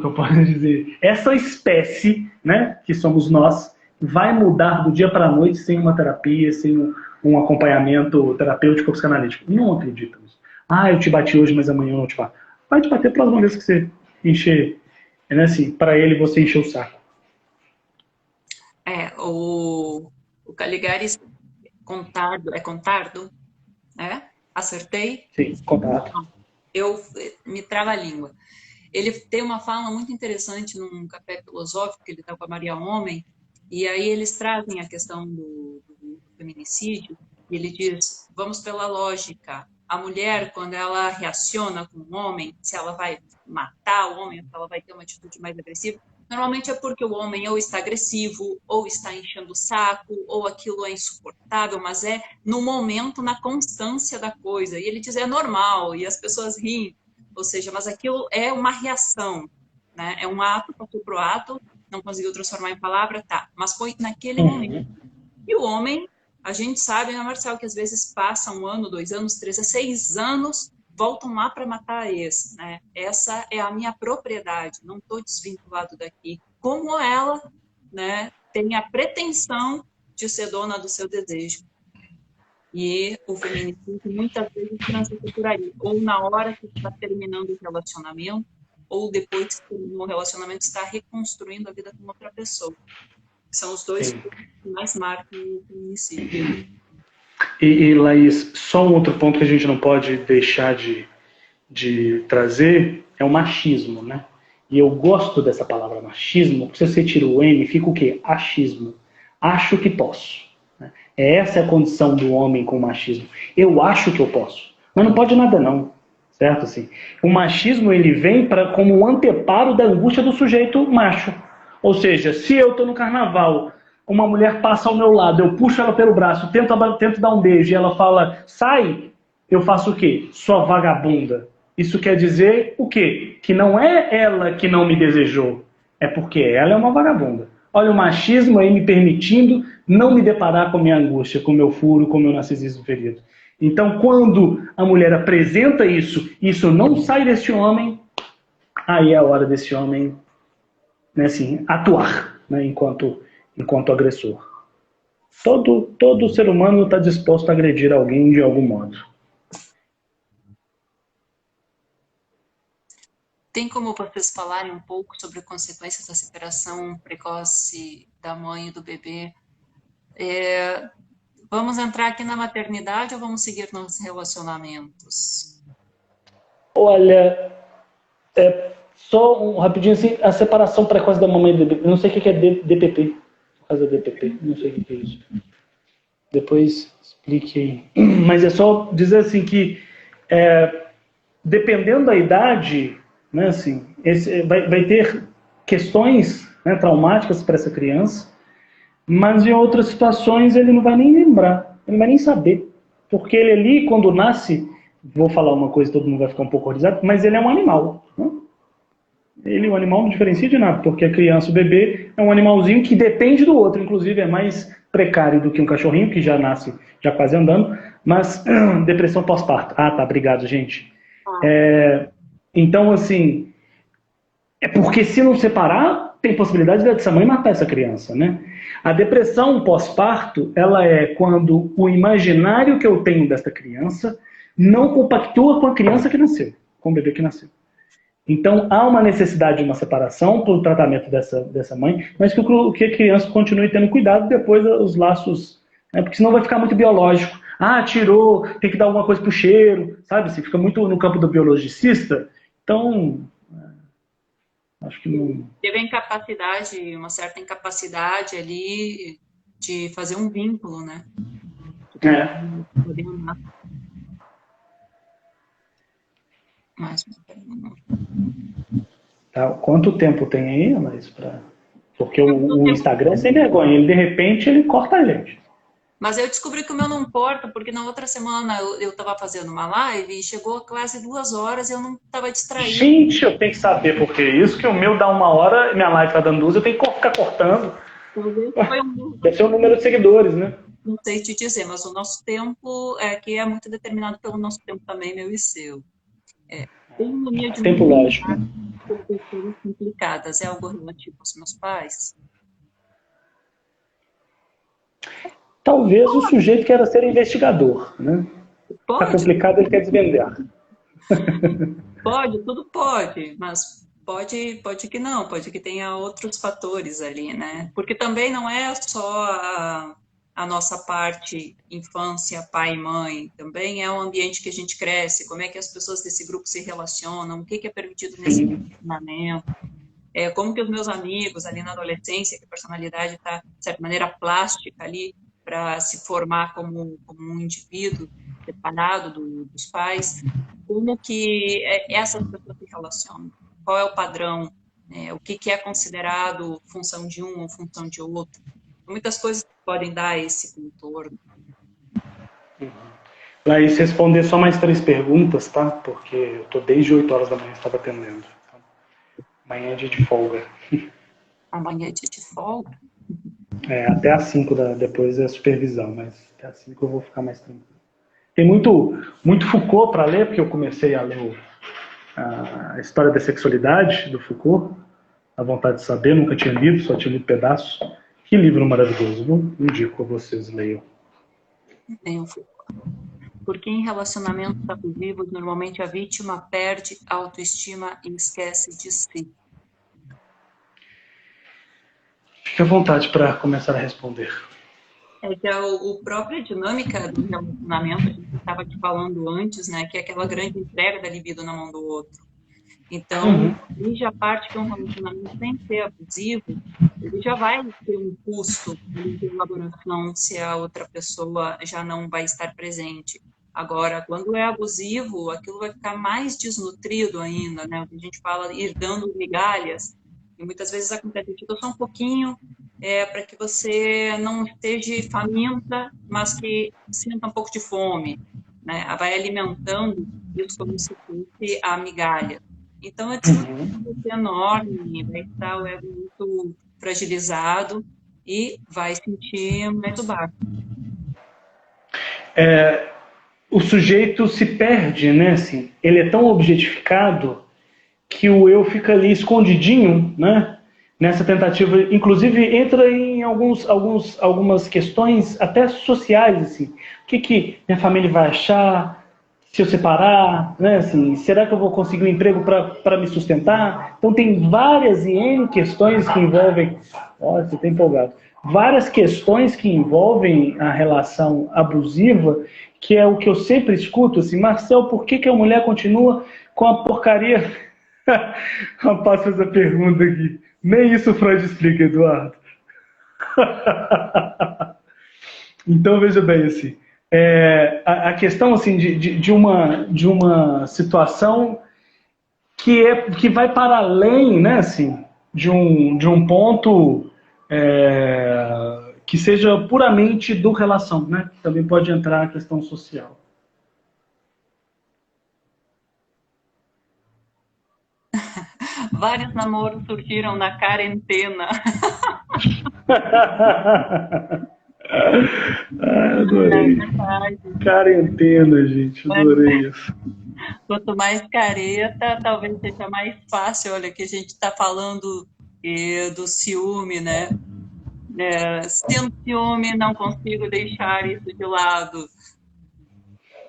que eu posso dizer, essa espécie, né, que somos nós, vai mudar do dia para a noite sem uma terapia, sem um acompanhamento terapêutico ou psicanalítico. Não acredito nisso. Ah, eu te bati hoje, mas amanhã eu não te bato. Vai te bater próxima vez que você encher, né, assim, para ele você encher o saco. O Caligari Contardo, né? Acertei? Sim, contato. Eu me trava a língua. Ele tem uma fala muito interessante num café filosófico que ele está com a Maria Homem, e aí eles trazem a questão do feminicídio, e ele diz, vamos pela lógica, a mulher, quando ela reaciona com o homem, se ela vai matar o homem, se ela vai ter uma atitude mais agressiva, normalmente é porque o homem ou está agressivo, ou está enchendo o saco, ou aquilo é insuportável, mas é no momento, na constância da coisa. E ele diz, é normal, e as pessoas riem. Ou seja, mas aquilo é uma reação, né? É um ato, passou para o ato, não conseguiu transformar em palavra, tá. Mas foi naquele momento. E o homem, a gente sabe, né, Marcelo, que às vezes passa 1 ano, 2 anos, 3, 6 anos, voltam lá para matar a ex, né? Essa é a minha propriedade, não estou desvinculado daqui. Como ela, né, tem a pretensão de ser dona do seu desejo. E o feminicídio muitas vezes transita por aí, ou na hora que está terminando o relacionamento, ou depois que o relacionamento está reconstruindo a vida com outra pessoa. São os dois que mais marcam o feminicídio. E Laís, só um outro ponto que a gente não pode deixar de trazer é o machismo, né? E eu gosto dessa palavra machismo, porque se você tira o M, fica o quê? Achismo. Acho que posso. Essa é a condição do homem com o machismo. Eu acho que eu posso. Mas não pode nada não. Certo? Assim, o machismo ele vem como um anteparo da angústia do sujeito macho. Ou seja, se eu estou no carnaval, uma mulher passa ao meu lado, eu puxo ela pelo braço, tento dar um beijo e ela fala, sai, eu faço o quê? Sua vagabunda. Isso quer dizer o quê? Que não é ela que não me desejou, é porque ela é uma vagabunda. Olha o machismo aí me permitindo não me deparar com a minha angústia, com o meu furo, com o meu narcisismo ferido. Então, quando a mulher apresenta isso não sai desse homem, aí é a hora desse homem, né, assim, atuar, né, enquanto agressor. Todo ser humano está disposto a agredir alguém de algum modo. Tem como vocês falarem um pouco sobre consequências da separação precoce da mãe e do bebê? Vamos entrar aqui na maternidade ou vamos seguir nos relacionamentos? Olha, só rapidinho assim, a separação precoce da mamãe e do bebê. Eu não sei o que é DPP. Por causa da DPP, não sei o que é isso. Depois explique aí. Mas é só dizer assim que, dependendo da idade, né, assim, vai ter questões, né, traumáticas para essa criança, mas em outras situações ele não vai nem lembrar, ele não vai nem saber. Porque ele ali, quando nasce, vou falar uma coisa, todo mundo vai ficar um pouco horrorizado, mas ele é um animal. Né? o animal não diferencia de nada, porque a criança, o bebê, é um animalzinho que depende do outro, inclusive é mais precário do que um cachorrinho, que já nasce já quase andando, mas depressão pós-parto. Ah, tá, obrigado, gente. Então, assim, é porque se não separar, tem possibilidade dessa mãe matar essa criança, né? A depressão pós-parto, ela é quando o imaginário que eu tenho dessa criança não compactua com a criança que nasceu, com o bebê que nasceu. Então, há uma necessidade de uma separação para o tratamento dessa mãe, mas que a criança continue tendo cuidado depois os laços, né? Porque senão vai ficar muito biológico. Ah, tirou, tem que dar alguma coisa pro cheiro, sabe? Assim, fica muito no campo do biologicista. Então, acho que não... Teve a incapacidade, uma certa incapacidade ali de fazer um vínculo, né? Poder amar. Mais uma pergunta. Tá, quanto tempo tem aí, Anaís? Porque o Instagram é sem vergonha. Ele, de repente, ele corta a gente. Mas eu descobri que o meu não corta, porque na outra semana eu estava fazendo uma live e chegou quase 2 horas e eu não estava distraída. Gente, eu tenho que saber por que isso, que o meu dá 1 hora, minha live está dando 2, eu tenho que ficar cortando. Deve ser o número de seguidores, né? Não sei te dizer, mas o nosso tempo que é muito determinado pelo nosso tempo também, meu e seu. Tem uma mania de tempo lógico. por pessoas complicadas. É algo relativo aos meus pais? Talvez o sujeito queira ser investigador, né? Está complicado, ele quer desvendar. Pode, tudo pode, mas pode que não, pode que tenha outros fatores ali, né? Porque também não é só a nossa parte infância, pai e mãe, também é o ambiente que a gente cresce, como é que as pessoas desse grupo se relacionam, o que é permitido nesse relacionamento, como que os meus amigos ali na adolescência, que a personalidade está, de certa maneira, plástica ali, para se formar como um indivíduo separado dos pais, como que essas pessoas se relacionam, qual é o padrão, o que é considerado função de um ou função de outro. Muitas coisas podem dar esse contorno. Laís, responder só mais 3 perguntas, tá? Porque eu tô desde 8 horas da manhã, estava atendendo. Amanhã é dia de folga. Amanhã é dia de folga? Até às 5 depois é supervisão, mas até às 5 eu vou ficar mais tranquilo. Tem muito Foucault para ler, porque eu comecei a ler a História da Sexualidade, do Foucault, A Vontade de Saber, nunca tinha lido, só tinha lido pedaços. Que livro maravilhoso, viu? Indico a vocês, leiam. Tem o Foucault. Porque em relacionamentos abusivos, normalmente a vítima perde a autoestima e esquece de si. Fique à vontade para começar a responder. Que a própria dinâmica do relacionamento, a gente estava te falando antes, né, que é aquela grande entrega da libido na mão do outro. Então, ele já parte que um relacionamento sem ser abusivo, ele já vai ter um custo de elaboração se a outra pessoa já não vai estar presente. Agora, quando é abusivo, aquilo vai ficar mais desnutrido ainda, né? A gente fala ir dando migalhas, e muitas vezes acontece que só um pouquinho, para que você não esteja faminta, mas que sinta um pouco de fome, né? Vai alimentando isso como se fosse a migalha. Então, a desnutrição vai ser enorme, vai estar o ego muito fragilizado e vai sentir muito baixo. O sujeito se perde, né? Assim, ele é tão objetificado que o eu fica ali escondidinho, né? Nessa tentativa, inclusive entra em algumas questões até sociais, assim. O que minha família vai achar se eu separar, né? Assim, será que eu vou conseguir um emprego para me sustentar? Então tem várias e N questões que envolvem... Olha, você está empolgado. Várias questões que envolvem a relação abusiva, que é o que eu sempre escuto, assim, Marcel, por que a mulher continua com a porcaria? Rapaz, fez a pergunta aqui. Nem isso o Freud explica, Eduardo. Então, veja bem, assim, a questão assim, de uma situação que vai para além, né, assim, de um ponto que seja puramente do relação, né? Também pode entrar a questão social. Vários namoros surgiram na quarentena. Adorei. Quarentena, gente, adorei isso. Quanto mais careta, talvez seja mais fácil. Olha, que a gente está falando do ciúme, né? Sinto ciúme, não consigo deixar isso de lado.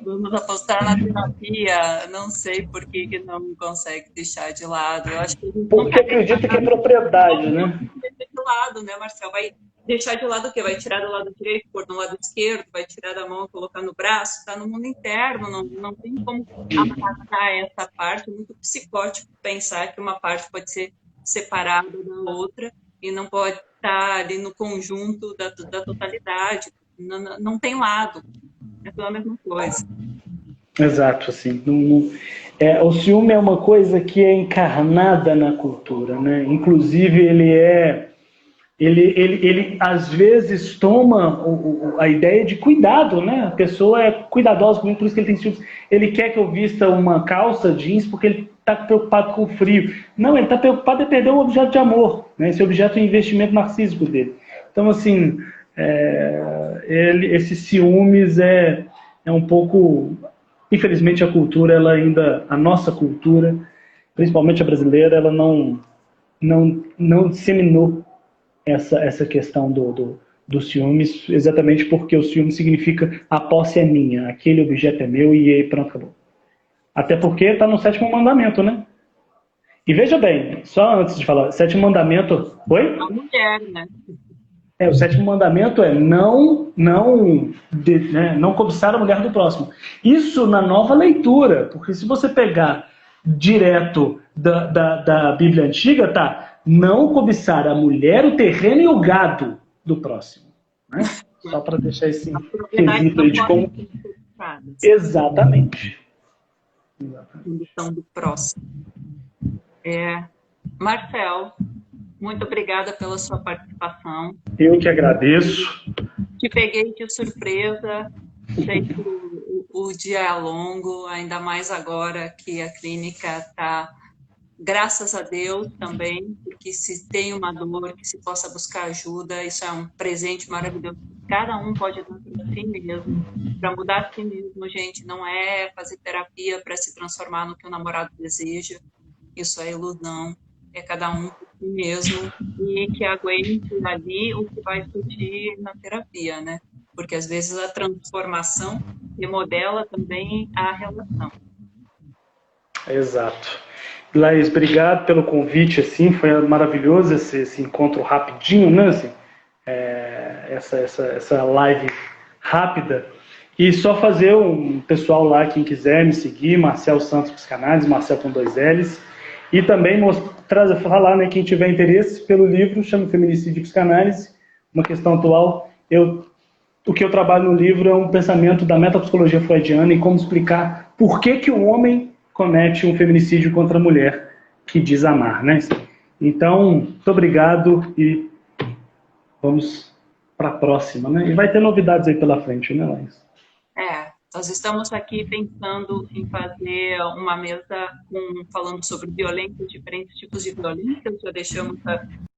Vamos apostar na terapia. Não sei por que não consegue deixar de lado. Eu acho que a gente Porque acredita que é propriedade, né? de lado, né, Marcel? Vai deixar de lado o quê? Vai tirar do lado direito, pôr no lado esquerdo, vai tirar da mão, colocar no braço, está no mundo interno, não tem como apartar essa parte. É muito psicótico pensar que uma parte pode ser separada da outra e não pode estar ali no conjunto da totalidade. Não tem lado, é tudo a mesma coisa. Exato, assim. O ciúme é uma coisa que é encarnada na cultura, né? Inclusive, ele às vezes toma a ideia de cuidado, né? A pessoa é cuidadosa comigo, por isso que ele tem ciúmes. Ele quer que eu vista uma calça jeans porque ele está preocupado com o frio. Não, ele está preocupado em perder um objeto de amor, né? Esse objeto é um investimento narcísico dele. Então, assim, esse ciúmes é um pouco... Infelizmente, a cultura, a nossa cultura, principalmente a brasileira, ela não disseminou essa questão do ciúmes, exatamente porque o ciúme significa a posse é minha, aquele objeto é meu e aí pronto, acabou. Até porque está no sétimo mandamento, né? E veja bem, só antes de falar, sétimo mandamento... Oi? A mulher, né? O sétimo mandamento é não cobiçar a mulher do próximo. Isso na nova leitura, porque se você pegar direto da Bíblia Antiga, tá? Não cobiçar a mulher, o terreno e o gado do próximo. Né? Só para deixar esse quesito aí de como... Exatamente. Condição do próximo. Marcel, muito obrigada pela sua participação. Eu que agradeço. Te peguei de surpresa. Sei que o dia é longo, ainda mais agora que a clínica está, graças a Deus também, porque se tem uma dor, que se possa buscar ajuda, isso é um presente maravilhoso. Cada um pode dar para si mesmo, para mudar a si mesmo, gente. Não é fazer terapia para se transformar no que o namorado deseja. Isso é ilusão. É cada um por si mesmo e que aguente ali o que vai surgir na terapia, né? Porque às vezes a transformação remodela também a relação. Exato. Laís, obrigado pelo convite, assim, foi maravilhoso esse encontro rapidinho, né, assim, essa live rápida. E só fazer um pessoal lá, quem quiser me seguir, Marcel Santos Psicanálise, Marcel com 2 L's, e também falar, né, quem tiver interesse pelo livro, chama Feminicídio e Psicanálise, uma questão atual. O que eu trabalho no livro é um pensamento da metapsicologia freudiana e como explicar por que o homem comete um feminicídio contra a mulher que diz amar, né? Então, muito obrigado e vamos para a próxima, né? E vai ter novidades aí pela frente, né, Laís? Nós estamos aqui pensando em fazer uma mesa falando sobre violência, diferentes tipos de violência. Já deixamos